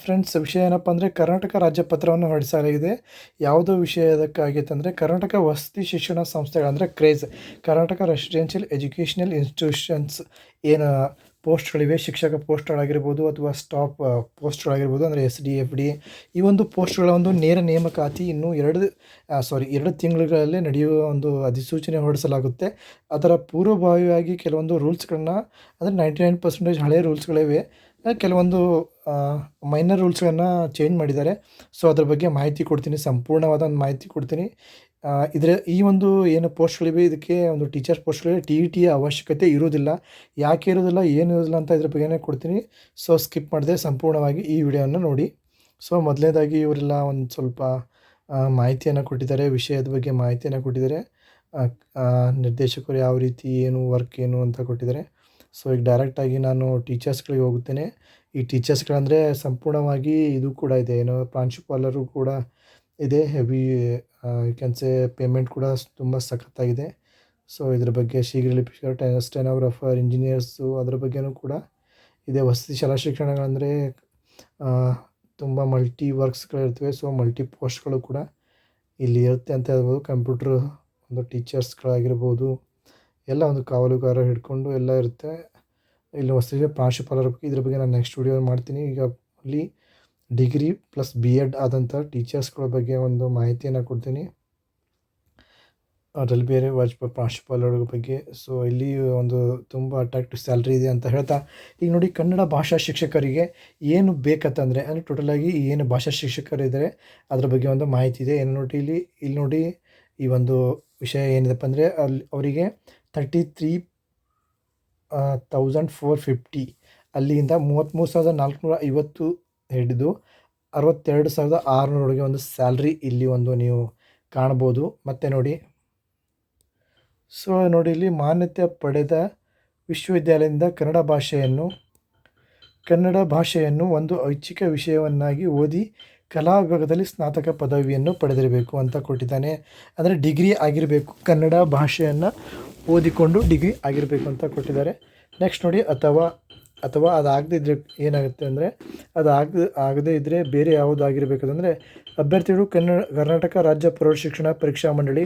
Friends, ವಿಷಯ ಏನಪ್ಪ ಅಂದರೆ ಕರ್ನಾಟಕ ರಾಜ್ಯ ಪತ್ರವನ್ನು ಹೊರಡಿಸಲಾಗಿದೆ. ಯಾವುದೋ ವಿಷಯ ಎದಕ್ಕಾಗಿತ್ತು ಅಂದರೆ ಕರ್ನಾಟಕ ವಸತಿ ಶಿಕ್ಷಣ ಸಂಸ್ಥೆಗಳು ಅಂದರೆ craze, Karnataka residential educational institutions ಏನು ಪೋಸ್ಟ್ಗಳಿವೆ, ಶಿಕ್ಷಕ ಪೋಸ್ಟ್ಗಳಾಗಿರ್ಬೋದು ಅಥವಾ ಸ್ಟಾಫ್ ಪೋಸ್ಟ್ಗಳಾಗಿರ್ಬೋದು, ಅಂದರೆ SDFD ಈ ಒಂದು ಪೋಸ್ಟ್ಗಳ ಒಂದು ನೇರ ನೇಮಕಾತಿ ಇನ್ನೂ ಎರಡು ತಿಂಗಳುಗಳಲ್ಲೇ ನಡೆಯುವ ಒಂದು ಅಧಿಸೂಚನೆ ಹೊರಡಿಸಲಾಗುತ್ತೆ. ಅದರ ಪೂರ್ವಭಾವಿಯಾಗಿ ಕೆಲವೊಂದು ರೂಲ್ಸ್ಗಳನ್ನ, ಅಂದರೆ 99% ಹಳೆಯ ರೂಲ್ಸ್ಗಳಿವೆ, ಕೆಲವೊಂದು ಮೈನರ್ ರೂಲ್ಸ್ಗಳನ್ನು ಚೇಂಜ್ ಮಾಡಿದ್ದಾರೆ. ಸೊ ಅದ್ರ ಬಗ್ಗೆ ಮಾಹಿತಿ ಕೊಡ್ತೀನಿ, ಸಂಪೂರ್ಣವಾದ ಒಂದು ಮಾಹಿತಿ ಕೊಡ್ತೀನಿ. ಈ ಒಂದು ಏನು ಪೋಸ್ಟ್ಗಳಿವೆ, ಇದಕ್ಕೆ ಒಂದು ಟೀಚರ್ ಪೋಸ್ಟ್ಗಳಿಗೆ TETಯ ಅವಶ್ಯಕತೆ ಇರುವುದಿಲ್ಲ. ಯಾಕೆ ಇರೋದಿಲ್ಲ, ಏನು ಇರೋದಿಲ್ಲ ಅಂತ ಇದ್ರ ಬಗ್ಗೆನೇ ಕೊಡ್ತೀನಿ. ಸೊ ಸ್ಕಿಪ್ ಮಾಡದೆ ಸಂಪೂರ್ಣವಾಗಿ ಈ ವಿಡಿಯೋವನ್ನು ನೋಡಿ. ಸೊ ಮೊದಲನೇದಾಗಿ ಇವರೆಲ್ಲ ಒಂದು ಸ್ವಲ್ಪ ಮಾಹಿತಿಯನ್ನು ಕೊಟ್ಟಿದ್ದಾರೆ, ವಿಷಯದ ಬಗ್ಗೆ ಮಾಹಿತಿಯನ್ನು ಕೊಟ್ಟಿದ್ದಾರೆ. ನಿರ್ದೇಶಕರು ಯಾವ ರೀತಿ, ಏನು ವರ್ಕ್ ಏನು ಅಂತ ಕೊಟ್ಟಿದ್ದಾರೆ. ಸೊ ಈಗ ಡೈರೆಕ್ಟಾಗಿ ನಾನು ಟೀಚರ್ಸ್ಗಳಿಗೆ ಹೋಗುತ್ತೇನೆ. ಈ ಟೀಚರ್ಸ್ಗಳಂದರೆ ಸಂಪೂರ್ಣವಾಗಿ ಇದು ಕೂಡ ಇದೆ, ಏನೋ ಪ್ರಾಂಶುಪಾಲರು ಕೂಡ ಇದೆ. Heavy you can say payment ಕೂಡ ತುಂಬ ಸಖತ್ತಾಗಿದೆ. ಸೊ ಇದ್ರ ಬಗ್ಗೆ ಶೀಘ್ರ ಲಿಪಿಕರು, ಸ್ಟೆನೋಗ್ರಾಫರ್, ಇಂಜಿನಿಯರ್ಸು ಅದ್ರ ಬಗ್ಗೆನೂ ಕೂಡ ಇದೆ. ವಸತಿ ಶಾಲಾ ಶಿಕ್ಷಣಗಳಂದರೆ ತುಂಬ ಮಲ್ಟಿ ವರ್ಕ್ಸ್ಗಳಿರ್ತವೆ. ಸೊ ಮಲ್ಟಿ ಪೋಸ್ಟ್ಗಳು ಕೂಡ ಇಲ್ಲಿ ಇರುತ್ತೆ ಅಂತ ಹೇಳ್ಬೋದು. ಕಂಪ್ಯೂಟ್ರ್ ಒಂದು ಟೀಚರ್ಸ್ಗಳಾಗಿರ್ಬೋದು, ಎಲ್ಲ ಒಂದು ಕಾವಲುಗಾರ ಹಿಡ್ಕೊಂಡು ಎಲ್ಲ ಇರುತ್ತೆ. ಇಲ್ಲಿ ವಸತಿ ಪ್ರಾಂಶುಪಾಲರ ಬಗ್ಗೆ, ಇದ್ರ ಬಗ್ಗೆ ನಾನು ನೆಕ್ಸ್ಟ್ ವಿಡಿಯೋ ಮಾಡ್ತೀನಿ. ಈಗ ಅಲ್ಲಿ ಡಿಗ್ರಿ ಪ್ಲಸ್ BEd ಆದಂಥ ಟೀಚರ್ಸ್ಗಳ ಬಗ್ಗೆ ಒಂದು ಮಾಹಿತಿಯನ್ನು ಕೊಡ್ತೀನಿ. ಅದರಲ್ಲಿ ಬೇರೆ ಪ್ರಾಂಶುಪಾಲರ ಬಗ್ಗೆ. ಸೊ ಇಲ್ಲಿ ಒಂದು ತುಂಬ ಅಟ್ರಾಕ್ಟಿವ್ ಸ್ಯಾಲ್ರಿ ಇದೆ ಅಂತ ಹೇಳ್ತಾ, ಈಗ ನೋಡಿ ಕನ್ನಡ ಭಾಷಾ ಶಿಕ್ಷಕರಿಗೆ ಏನು ಬೇಕಂತಂದರೆ, ಅಂದರೆ ಟೋಟಲಾಗಿ ಏನು ಭಾಷಾ ಶಿಕ್ಷಕರಿದ್ದಾರೆ ಅದ್ರ ಬಗ್ಗೆ ಒಂದು ಮಾಹಿತಿ ಇದೆ. ಏನು ನೋಡಿ ಇಲ್ಲಿ ನೋಡಿ ಈ ಒಂದು ವಿಷಯ ಏನಿದೆಪ್ಪ ಅಂದರೆ, ಅವರಿಗೆ 33,450 ಅಲ್ಲಿಂದ 33,450 ಹಿಡಿದು 62,600 ಒಂದು ಸ್ಯಾಲ್ರಿ ಇಲ್ಲಿ ಒಂದು ನೀವು ಕಾಣ್ಬೋದು. ಮತ್ತು ನೋಡಿ, ಸೊ ನೋಡಿ ಇಲ್ಲಿ ಮಾನ್ಯತೆ ಪಡೆದ ವಿಶ್ವವಿದ್ಯಾಲಯದಿಂದ ಕನ್ನಡ ಭಾಷೆಯನ್ನು ಒಂದು ಐಚ್ಛಿಕ ವಿಷಯವನ್ನಾಗಿ ಓದಿ ಕಲಾ ವಿಭಾಗದಲ್ಲಿ ಸ್ನಾತಕ ಪದವಿಯನ್ನು ಪಡೆದಿರಬೇಕು ಅಂತ ಕೊಟ್ಟಿದ್ದಾನೆ. ಅಂದರೆ ಡಿಗ್ರಿ ಆಗಿರಬೇಕು, ಕನ್ನಡ ಭಾಷೆಯನ್ನು ಓದಿಕೊಂಡು ಡಿಗ್ರಿ ಆಗಿರಬೇಕು ಅಂತ ಕೊಟ್ಟಿದ್ದಾರೆ. ನೆಕ್ಸ್ಟ್ ನೋಡಿ, ಅಥವಾ ಅದಾಗದೇ ಇದ್ದರೆ ಏನಾಗುತ್ತೆ ಅಂದರೆ, ಆಗದೇ ಇದ್ದರೆ ಬೇರೆ ಯಾವುದು ಆಗಿರಬೇಕಂದ್ರೆ, ಅಭ್ಯರ್ಥಿಗಳು ಕರ್ನಾಟಕ ರಾಜ್ಯ ಪ್ರೌಢಶಿಕ್ಷಣ ಪರೀಕ್ಷಾ ಮಂಡಳಿ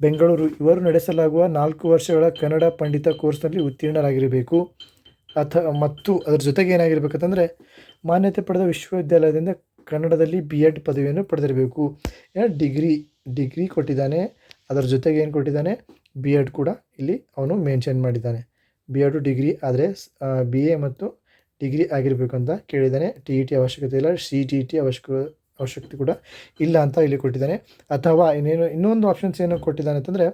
ಬೆಂಗಳೂರು ಇವರು ನಡೆಸಲಾಗುವ 4 ವರ್ಷಗಳ ಕನ್ನಡ ಪಂಡಿತ ಕೋರ್ಸ್ನಲ್ಲಿ ಉತ್ತೀರ್ಣರಾಗಿರಬೇಕು. ಮತ್ತು ಅದರ ಜೊತೆಗೆ ಏನಾಗಿರ್ಬೇಕಂತಂದರೆ, ಮಾನ್ಯತೆ ಪಡೆದ ವಿಶ್ವವಿದ್ಯಾಲಯದಿಂದ ಕನ್ನಡದಲ್ಲಿ BEd ಪದವಿಯನ್ನು ಪಡೆದಿರಬೇಕು. ಡಿಗ್ರಿ ಕೊಟ್ಟಿದ್ದಾನೆ, ಅದರ ಜೊತೆಗೆ ಏನು ಕೊಟ್ಟಿದ್ದಾನೆ, BEd ಕೂಡ ಇಲ್ಲಿ ಅವನು ಮೆನ್ಷನ್ ಮಾಡಿದ್ದಾನೆ. BEd ಡಿಗ್ರಿ ಆದರೆ BA ಮತ್ತು ಡಿಗ್ರಿ ಆಗಿರಬೇಕು ಅಂತ ಕೇಳಿದ್ದಾನೆ. TET ಅವಶ್ಯಕತೆ ಇಲ್ಲ, CTET ಅವಶ್ಯಕತೆ ಕೂಡ ಇಲ್ಲ ಅಂತ ಇಲ್ಲಿ ಕೊಟ್ಟಿದ್ದಾನೆ. ಅಥವಾ ಇನ್ನೊಂದು ಆಪ್ಷನ್ಸ್ ಏನು ಕೊಟ್ಟಿದ್ದಾನೆ ಅಂತಂದರೆ,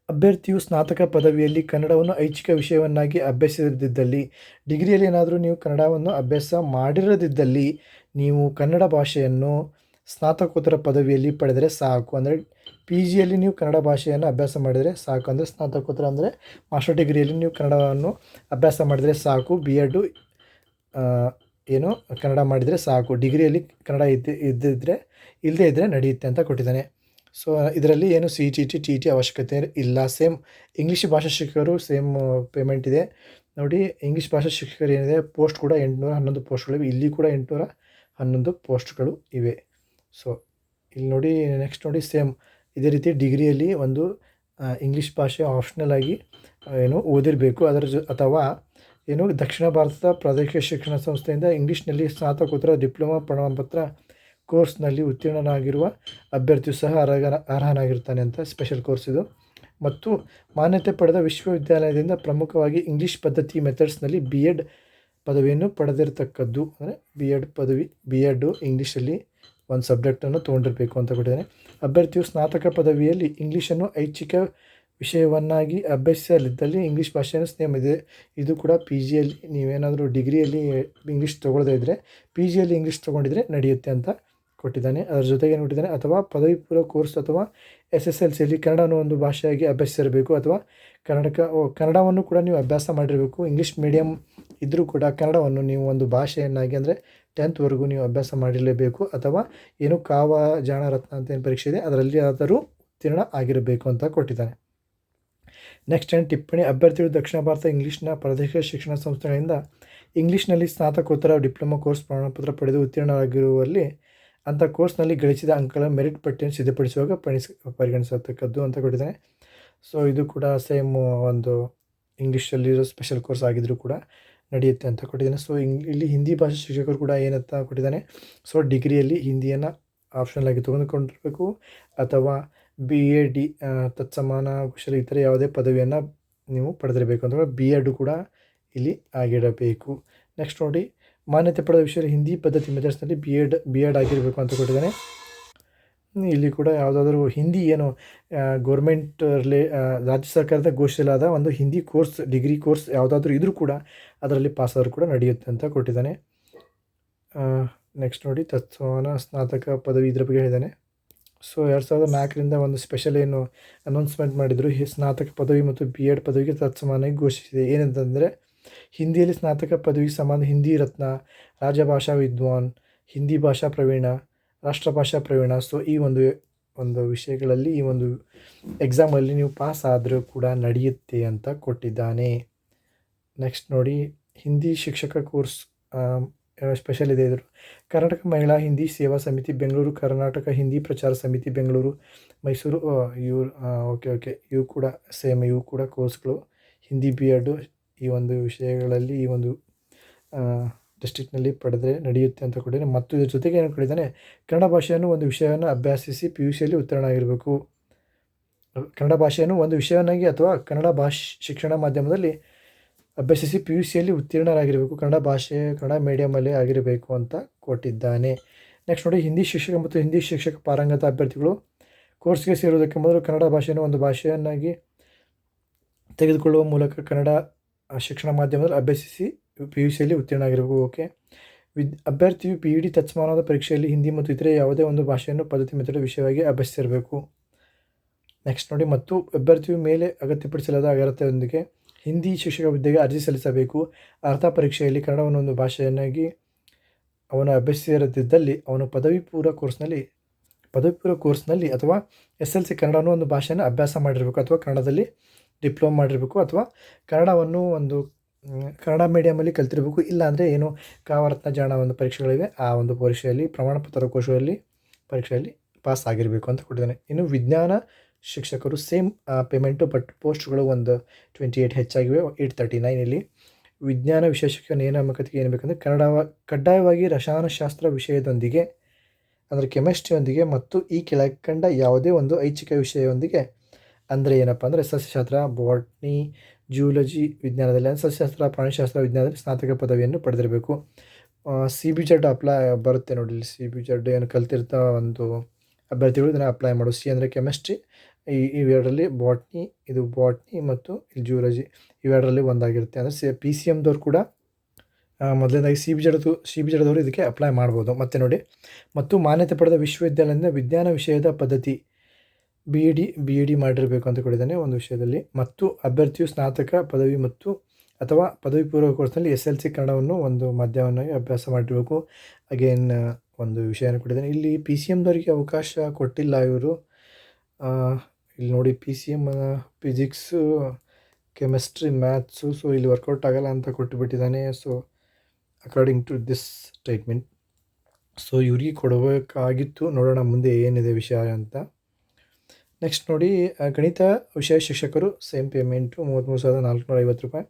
ಅಭ್ಯರ್ಥಿಯು ಸ್ನಾತಕ ಪದವಿಯಲ್ಲಿ ಕನ್ನಡವನ್ನು ಐಚ್ಛಿಕ ವಿಷಯವನ್ನಾಗಿ ಅಭ್ಯಸಿಸದಿದ್ದಲ್ಲಿ, ಡಿಗ್ರಿಯಲ್ಲಿ ಏನಾದರೂ ನೀವು ಕನ್ನಡವನ್ನು ಅಭ್ಯಾಸ ಮಾಡಿರದಿದ್ದಲ್ಲಿ, ನೀವು ಕನ್ನಡ ಭಾಷೆಯನ್ನು ಸ್ನಾತಕೋತ್ತರ ಪದವಿಯಲ್ಲಿ ಪಡೆದರೆ ಸಾಕು. ಅಂದರೆ PGಯಲ್ಲಿ ನೀವು ಕನ್ನಡ ಭಾಷೆಯನ್ನು ಅಭ್ಯಾಸ ಮಾಡಿದರೆ ಸಾಕು. ಅಂದರೆ ಸ್ನಾತಕೋತ್ತರ ಅಂದರೆ ಮಾಸ್ಟರ್ ಡಿಗ್ರಿಯಲ್ಲಿ ನೀವು ಕನ್ನಡವನ್ನು ಅಭ್ಯಾಸ ಮಾಡಿದರೆ ಸಾಕು. BEd ಕನ್ನಡ ಮಾಡಿದರೆ ಸಾಕು. ಡಿಗ್ರಿಯಲ್ಲಿ ಕನ್ನಡ ಇಲ್ಲದೇ ಇದ್ದರೆ ನಡೆಯುತ್ತೆ ಅಂತ ಕೊಟ್ಟಿದ್ದಾನೆ. ಸೊ ಇದರಲ್ಲಿ ಏನು CTET TET ಅವಶ್ಯಕತೆ ಇಲ್ಲ. ಸೇಮ್ ಇಂಗ್ಲೀಷ್ ಭಾಷಾ ಶಿಕ್ಷಕರು ಸೇಮ್ ಪೇಮೆಂಟ್ ಇದೆ. ನೋಡಿ, ಇಂಗ್ಲೀಷ್ ಭಾಷಾ ಶಿಕ್ಷಕರು ಏನಿದೆ, ಪೋಸ್ಟ್ ಕೂಡ 811 ಪೋಸ್ಟ್ಗಳಿವೆ. ಇಲ್ಲಿ ಕೂಡ 811 ಪೋಸ್ಟ್ಗಳು ಇವೆ. ಸೊ ಇಲ್ಲಿ ನೋಡಿ, ನೆಕ್ಸ್ಟ್ ನೋಡಿ, ಸೇಮ್ ಇದೇ ರೀತಿ ಡಿಗ್ರಿಯಲ್ಲಿ ಒಂದು ಇಂಗ್ಲೀಷ್ ಭಾಷೆ ಆಪ್ಷನಲ್ ಆಗಿ ಓದಿರಬೇಕು. ಅಥವಾ ದಕ್ಷಿಣ ಭಾರತದ ಪ್ರಾದೇಶಿಕ ಶಿಕ್ಷಣ ಸಂಸ್ಥೆಯಿಂದ ಇಂಗ್ಲೀಷ್ನಲ್ಲಿ ಸ್ನಾತಕೋತ್ತರ ಡಿಪ್ಲೊಮಾ ಪ್ರಮಾಣಪತ್ರ ಕೋರ್ಸ್ನಲ್ಲಿ ಉತ್ತೀರ್ಣನಾಗಿರುವ ಅಭ್ಯರ್ಥಿಯು ಸಹ ಅರ್ಹನಾಗಿರ್ತಾನೆ ಅಂತ ಸ್ಪೆಷಲ್ ಕೋರ್ಸ್ ಇದು. ಮತ್ತು ಮಾನ್ಯತೆ ಪಡೆದ ವಿಶ್ವವಿದ್ಯಾಲಯದಿಂದ ಪ್ರಮುಖವಾಗಿ ಇಂಗ್ಲೀಷ್ ಪದ್ಧತಿ ಮೆಥಡ್ಸ್ನಲ್ಲಿ BEd ಪದವಿಯನ್ನು ಪಡೆದಿರತಕ್ಕದ್ದು. ಅಂದರೆ BEd ಇಂಗ್ಲೀಷಲ್ಲಿ ಒಂದು ಸಬ್ಜೆಕ್ಟನ್ನು ತೊಗೊಂಡಿರಬೇಕು ಅಂತ ಕೊಟ್ಟಿದ್ದಾನೆ. ಅಭ್ಯರ್ಥಿಯು ಸ್ನಾತಕ ಪದವಿಯಲ್ಲಿ ಇಂಗ್ಲೀಷನ್ನು ಐಚ್ಛಿಕ ವಿಷಯವನ್ನಾಗಿ ಅಭ್ಯಸಿಸಲಿದ್ದಲ್ಲಿ ಇಂಗ್ಲೀಷ್ ಭಾಷೆಯನ್ನು ಸೇಮ್ ಇದೆ. ಇದು ಕೂಡ PGಯಲ್ಲಿ ನೀವೇನಾದರೂ ಡಿಗ್ರಿಯಲ್ಲಿ ಇಂಗ್ಲೀಷ್ ತೊಗೊಳ್ಳದೇ ಇದ್ದರೆ PGಯಲ್ಲಿ ಇಂಗ್ಲೀಷ್ ತೊಗೊಂಡಿದ್ರೆ ನಡೆಯುತ್ತೆ ಅಂತ ಕೊಟ್ಟಿದ್ದಾನೆ. ಅದರ ಜೊತೆಗೆ ಏನು ಕೊಟ್ಟಿದ್ದಾನೆ, ಅಥವಾ ಪದವಿ ಪೂರ್ವ ಕೋರ್ಸ್ ಅಥವಾ SSLCಯಲ್ಲಿ ಕನ್ನಡವನ್ನು ಒಂದು ಭಾಷೆಯಾಗಿ ಅಭ್ಯಸಿಸಿರಬೇಕು. ಅಥವಾ ಕನ್ನಡವನ್ನು ಕೂಡ ನೀವು ಅಭ್ಯಾಸ ಮಾಡಿರಬೇಕು. ಇಂಗ್ಲೀಷ್ ಮೀಡಿಯಮ್ ಇದ್ದರೂ ಕೂಡ ಕನ್ನಡವನ್ನು ನೀವು ಒಂದು ಭಾಷೆಯನ್ನಾಗಿ, ಅಂದರೆ 10th ವರೆಗೂ ನೀವು ಅಭ್ಯಾಸ ಮಾಡಿರಲೇಬೇಕು. ಅಥವಾ ಕಾವ ಜಾಣ ರತ್ನ ಅಂತ ಏನು ಪರೀಕ್ಷೆ ಇದೆ ಅದರಲ್ಲಿ ಆದರೂ ಉತ್ತೀರ್ಣ ಆಗಿರಬೇಕು ಅಂತ ಕೊಟ್ಟಿದ್ದಾನೆ. ನೆಕ್ಸ್ಟ್ ಏನು ಟಿಪ್ಪಣಿ, ಅಭ್ಯರ್ಥಿಗಳು ದಕ್ಷಿಣ ಭಾರತ ಇಂಗ್ಲೀಷ್ನ ಪ್ರಾದೇಶಿಕ ಶಿಕ್ಷಣ ಸಂಸ್ಥೆಗಳಿಂದ ಇಂಗ್ಲೀಷ್ನಲ್ಲಿ ಸ್ನಾತಕೋತ್ತರ ಡಿಪ್ಲೊಮಾ ಕೋರ್ಸ್ ಪ್ರಮಾಣಪತ್ರ ಪಡೆದು ಉತ್ತೀರ್ಣರಾಗಿರುವಲ್ಲಿ ಅಂಥ ಕೋರ್ಸ್ನಲ್ಲಿ ಗಳಿಸಿದ ಅಂಕಗಳ ಮೆರಿಟ್ ಪಟ್ಟಿಯನ್ನು ಸಿದ್ಧಪಡಿಸುವಾಗ ಪರಿಗಣಿಸತಕ್ಕದ್ದು ಅಂತ ಕೊಟ್ಟಿದ್ದಾನೆ. ಸೊ ಇದು ಕೂಡ ಸೇಮ್ ಒಂದು ಇಂಗ್ಲೀಷಲ್ಲಿರೋ ಸ್ಪೆಷಲ್ ಕೋರ್ಸ್ ಆಗಿದ್ದರೂ ಕೂಡ ನಡೆಯುತ್ತೆ ಅಂತ ಕೊಟ್ಟಿದ್ದಾನೆ. ಸೊ ಇಲ್ಲಿ ಹಿಂದಿ ಭಾಷೆ ಶಿಕ್ಷಕರು ಕೂಡ ಏನಂತ ಕೊಟ್ಟಿದ್ದಾನೆ, ಸೊ ಡಿಗ್ರಿಯಲ್ಲಿ ಹಿಂದಿಯನ್ನು ಆಪ್ಷನಲ್ ಆಗಿ ತೆಗೆದುಕೊಂಡಿರಬೇಕು ಅಥವಾ BAd ತತ್ಸಮಾನ ಕೌಶಲ್ಯ ಇತರೆ ಯಾವುದೇ ಪದವಿಯನ್ನು ನೀವು ಪಡೆದಿರಬೇಕು ಅಂತ B.Ed ಕೂಡ ಇಲ್ಲಿ ಆಗಿರಬೇಕು. ನೆಕ್ಸ್ಟ್ ನೋಡಿ, ಮಾನ್ಯತೆ ಪಡೆದ ವಿಷಯ ಹಿಂದಿ ಪದ್ಧತಿ ಮೆಥಡ್ಸ್ನಲ್ಲಿ B.Ed ಆಗಿರಬೇಕು ಅಂತ ಕೊಟ್ಟಿದ್ದಾನೆ. ಇಲ್ಲಿ ಕೂಡ ಯಾವುದಾದ್ರೂ ಹಿಂದಿ ಏನು ಗೌರ್ಮೆಂಟ್ ರಾಜ್ಯ ಸರ್ಕಾರದ ಘೋಷಿಸಲಾದ ಒಂದು ಹಿಂದಿ ಕೋರ್ಸ್ ಡಿಗ್ರಿ ಕೋರ್ಸ್ ಯಾವುದಾದ್ರೂ ಇದ್ರೂ ಕೂಡ ಅದರಲ್ಲಿ ಪಾಸಾದರೂ ಕೂಡ ನಡೆಯುತ್ತೆ ಅಂತ ಕೊಟ್ಟಿದ್ದಾನೆ. ನೆಕ್ಸ್ಟ್ ನೋಡಿ, ತತ್ಸಮಾನ ಸ್ನಾತಕ ಪದವಿ ಇದರ ಬಗ್ಗೆ ಹೇಳಿದ್ದಾನೆ. ಸೊ 2004ರಿಂದ ಒಂದು ಸ್ಪೆಷಲ್ ಏನು ಅನೌನ್ಸ್ಮೆಂಟ್ ಮಾಡಿದರು, ಸ್ನಾತಕ ಪದವಿ ಮತ್ತು B.Ed ಪದವಿಗೆ ತತ್ಸಮಾನವಾಗಿ ಘೋಷಿಸಿದೆ. ಏನಂತಂದರೆ ಹಿಂದಿಯಲ್ಲಿ ಸ್ನಾತಕ ಪದವಿ ಸಮಾನ ಹಿಂದಿ ರತ್ನ, ರಾಜಭಾಷಾ ವಿದ್ವಾನ್, ಹಿಂದಿ ಭಾಷಾ ಪ್ರವೀಣ, ರಾಷ್ಟ್ರಭಾಷಾ ಪ್ರವೀಣ. ಸೊ ಈ ಒಂದು ವಿಷಯಗಳಲ್ಲಿ ಈ ಒಂದು ಎಕ್ಸಾಮಲ್ಲಿ ನೀವು ಪಾಸ್ ಆದರೂ ಕೂಡ ನಡೆಯುತ್ತೆ ಅಂತ ಕೊಟ್ಟಿದ್ದಾನೆ. ನೆಕ್ಸ್ಟ್ ನೋಡಿ, ಹಿಂದಿ ಶಿಕ್ಷಕ ಕೋರ್ಸ್ ಸ್ಪೆಷಲ್ ಇದೆ. ಇದ್ರು ಕರ್ನಾಟಕ ಮಹಿಳಾ ಹಿಂದಿ ಸೇವಾ ಸಮಿತಿ ಬೆಂಗಳೂರು, ಕರ್ನಾಟಕ ಹಿಂದಿ ಪ್ರಚಾರ ಸಮಿತಿ ಬೆಂಗಳೂರು, ಮೈಸೂರು, ಇವು ಕೂಡ ಸೇಮ್, ಇವು ಕೂಡ ಕೋರ್ಸ್ಗಳು ಹಿಂದಿ B.Ed ಈ ಒಂದು ವಿಷಯಗಳಲ್ಲಿ ಈ ಒಂದು ಡಿಸ್ಟ್ರಿಕ್ಟ್ನಲ್ಲಿ ಪಡೆದರೆ ನಡೆಯುತ್ತೆ ಅಂತ ಕೊಟ್ಟಿದ್ದಾನೆ. ಮತ್ತು ಇದ್ರ ಜೊತೆಗೆ ಏನು ಕೊಟ್ಟಿದ್ದಾನೆ, ಕನ್ನಡ ಭಾಷೆಯನ್ನು ಒಂದು ವಿಷಯವನ್ನು ಅಭ್ಯಾಸಿಸಿ PUCಯಲ್ಲಿ ಉತ್ತೀರ್ಣ ಆಗಿರಬೇಕು. ಕನ್ನಡ ಭಾಷೆಯನ್ನು ಒಂದು ವಿಷಯವನ್ನಾಗಿ ಅಥವಾ ಕನ್ನಡ ಶಿಕ್ಷಣ ಮಾಧ್ಯಮದಲ್ಲಿ ಅಭ್ಯಸಿಸಿ PUCಯಲ್ಲಿ ಉತ್ತೀರ್ಣರಾಗಿರಬೇಕು. ಕನ್ನಡ ಮೀಡಿಯಮಲ್ಲಿ ಆಗಿರಬೇಕು ಅಂತ ಕೊಟ್ಟಿದ್ದಾನೆ. ನೆಕ್ಸ್ಟ್ ನೋಡಿ, ಹಿಂದಿ ಶಿಕ್ಷಕ ಮತ್ತು ಹಿಂದಿ ಶಿಕ್ಷಕ ಪಾರಂಗತ ಅಭ್ಯರ್ಥಿಗಳು ಕೋರ್ಸ್ಗೆ ಸೇರುವುದಕ್ಕೆ ಮೊದಲು ಕನ್ನಡ ಭಾಷೆಯನ್ನು ಒಂದು ಭಾಷೆಯನ್ನಾಗಿ ತೆಗೆದುಕೊಳ್ಳುವ ಮೂಲಕ ಕನ್ನಡ ಶಿಕ್ಷಣ ಮಾಧ್ಯಮದಲ್ಲಿ ಅಭ್ಯಸಿಸಿ PUCಯಲ್ಲಿ ಉತ್ತೀರ್ಣ ಆಗಿರಬೇಕು. ಓಕೆ, ಅಭ್ಯರ್ಥಿಯು PED ತತ್ಸಮಾನವಾದ ಪರೀಕ್ಷೆಯಲ್ಲಿ ಹಿಂದಿ ಮತ್ತು ಇತರೆ ಯಾವುದೇ ಒಂದು ಭಾಷೆಯನ್ನು ಪದ್ಧತಿ ಮೆಥಡ್ ವಿಷಯವಾಗಿ ಅಭ್ಯಸಿಸಿರಬೇಕು. ನೆಕ್ಸ್ಟ್ ನೋಡಿ, ಮತ್ತು ಅಭ್ಯರ್ಥಿಯು ಮೇಲೆ ಅಗತ್ಯಪಡಿಸಲಾದ ಅರ್ಹತೆಯೊಂದಿಗೆ ಹಿಂದಿ ಶಿಕ್ಷಕ ಹುದ್ದೆಗೆ ಅರ್ಜಿ ಸಲ್ಲಿಸಬೇಕು. ಅರ್ಹತಾ ಪರೀಕ್ಷೆಯಲ್ಲಿ ಕನ್ನಡವನ್ನು ಒಂದು ಭಾಷೆಯನ್ನಾಗಿ ಅವನು ಅಭ್ಯಸಿಸದಿದ್ದಲ್ಲಿ ಅವನು ಪದವಿ ಪೂರ್ವ ಕೋರ್ಸ್ನಲ್ಲಿ ಅಥವಾ SLC ಕನ್ನಡವನ್ನು ಒಂದು ಭಾಷೆಯನ್ನು ಅಭ್ಯಾಸ ಮಾಡಿರಬೇಕು ಅಥವಾ ಕನ್ನಡದಲ್ಲಿ ಡಿಪ್ಲೊಮಾ ಮಾಡಿರಬೇಕು ಅಥವಾ ಕನ್ನಡವನ್ನು ಒಂದು ಕನ್ನಡ ಮೀಡಿಯಮಲ್ಲಿ ಕಲ್ತಿರಬೇಕು. ಇಲ್ಲಾಂದರೆ ಏನು ಕಾವರತ್ನ ಜಾಣ ಒಂದು ಪರೀಕ್ಷೆಗಳಿವೆ, ಆ ಒಂದು ಪರೀಕ್ಷೆಯಲ್ಲಿ ಪ್ರಮಾಣಪತ್ರ ಕೋಶದಲ್ಲಿ ಪರೀಕ್ಷೆಯಲ್ಲಿ ಪಾಸ್ ಆಗಿರಬೇಕು ಅಂತ ಕೊಟ್ಟಿದ್ದಾನೆ. ಇನ್ನು ವಿಜ್ಞಾನ ಶಿಕ್ಷಕರು ಸೇಮ್ ಪೇಮೆಂಟು, ಬಟ್ ಪೋಸ್ಟ್ಗಳು ಒಂದು 28 ಹೆಚ್ಚಾಗಿವೆ, 839. ಇಲ್ಲಿ ವಿಜ್ಞಾನ ವಿಷಯ ಶಿಕ್ಷಕ ನೇಮಕಾತಿಗೆ ಏನು ಬೇಕಂದರೆ ಕಡ್ಡಾಯವಾಗಿ ರಸಾಯನಶಾಸ್ತ್ರ ವಿಷಯದೊಂದಿಗೆ ಅಂದರೆ ಕೆಮಿಸ್ಟ್ರಿಯೊಂದಿಗೆ ಮತ್ತು ಈ ಕೆಳಕಂಡ ಯಾವುದೇ ಒಂದು ಐಚ್ಛಿಕ ವಿಷಯವೊಂದಿಗೆ, ಅಂದರೆ ಏನಪ್ಪ ಅಂದರೆ ಸಸ್ಯಶಾಸ್ತ್ರ, ಬಾಟ್ನಿ, ಜಿಯೋಲಜಿ ವಿಜ್ಞಾನದಲ್ಲಿ, ಸಸ್ಯಶಾಸ್ತ್ರ, ಪ್ರಾಣಿಶಾಸ್ತ್ರ ವಿಜ್ಞಾನದಲ್ಲಿ ಸ್ನಾತಕ ಪದವಿಯನ್ನು ಪಡೆದಿರಬೇಕು. CBZ ಅಪ್ಲೈ ಬರುತ್ತೆ ನೋಡಿ, ಇಲ್ಲಿ CBZ ಏನು ಕಲ್ತಿರ್ತಾ ಒಂದು ಅಭ್ಯರ್ಥಿಗಳು ಇದನ್ನು ಅಪ್ಲೈ ಮಾಡೋದು. C ಅಂದರೆ ಕೆಮಿಸ್ಟ್ರಿ, ಇವೆರಡರಲ್ಲಿ ಬಾಟ್ನಿ ಮತ್ತು ಜಿಯೋಲಜಿ ಇವೆರಡರಲ್ಲಿ ಒಂದಾಗಿರುತ್ತೆ. ಅಂದರೆ PCMದವ್ರು ಕೂಡ ಮೊದಲನೇದಾಗಿ CBZದವರು ಇದಕ್ಕೆ ಅಪ್ಲೈ ಮಾಡ್ಬೋದು. ಮತ್ತು ನೋಡಿ, ಮತ್ತು ಮಾನ್ಯತೆ ಪಡೆದ ವಿಶ್ವವಿದ್ಯಾಲಯದಿಂದ ವಿಜ್ಞಾನ ವಿಷಯದ ಪದ್ಧತಿ BEd ಮಾಡಿರಬೇಕು ಅಂತ ಕೊಟ್ಟಿದ್ದಾನೆ ಒಂದು ವಿಷಯದಲ್ಲಿ. ಮತ್ತು ಅಭ್ಯರ್ಥಿಯು ಸ್ನಾತಕ ಪದವಿ ಮತ್ತು ಅಥವಾ ಪದವಿ ಪೂರ್ವ ಕೋರ್ಸ್ನಲ್ಲಿ SLC ಕನ್ನಡವನ್ನು ಒಂದು ಮಾಧ್ಯಮವನ್ನಾಗಿ ಅಭ್ಯಾಸ ಮಾಡಿರಬೇಕು. ಅಗೇನ್ ಒಂದು ವಿಷಯನ ಕೊಟ್ಟಿದ್ದಾನೆ. ಇಲ್ಲಿ PCMದವರಿಗೆ ಅವಕಾಶ ಕೊಟ್ಟಿಲ್ಲ ಇವರು. ಇಲ್ಲಿ ನೋಡಿ, PCM physics, chemistry, maths, so ಇಲ್ಲಿ ವರ್ಕೌಟ್ ಆಗಲ್ಲ ಅಂತ ಕೊಟ್ಟುಬಿಟ್ಟಿದ್ದಾನೆ. So according to this statement, so ಇವ್ರಿಗೆ ಕೊಡಬೇಕಾಗಿತ್ತು. ನೋಡೋಣ ಮುಂದೆ ಏನಿದೆ ವಿಷಯ ಅಂತ. ನೆಕ್ಸ್ಟ್ ನೋಡಿ, ಗಣಿತ ವಿಷಯ ಶಿಕ್ಷಕರು ಸೇಮ್ ಪೇಮೆಂಟು 33,450 ರೂಪಾಯಿ.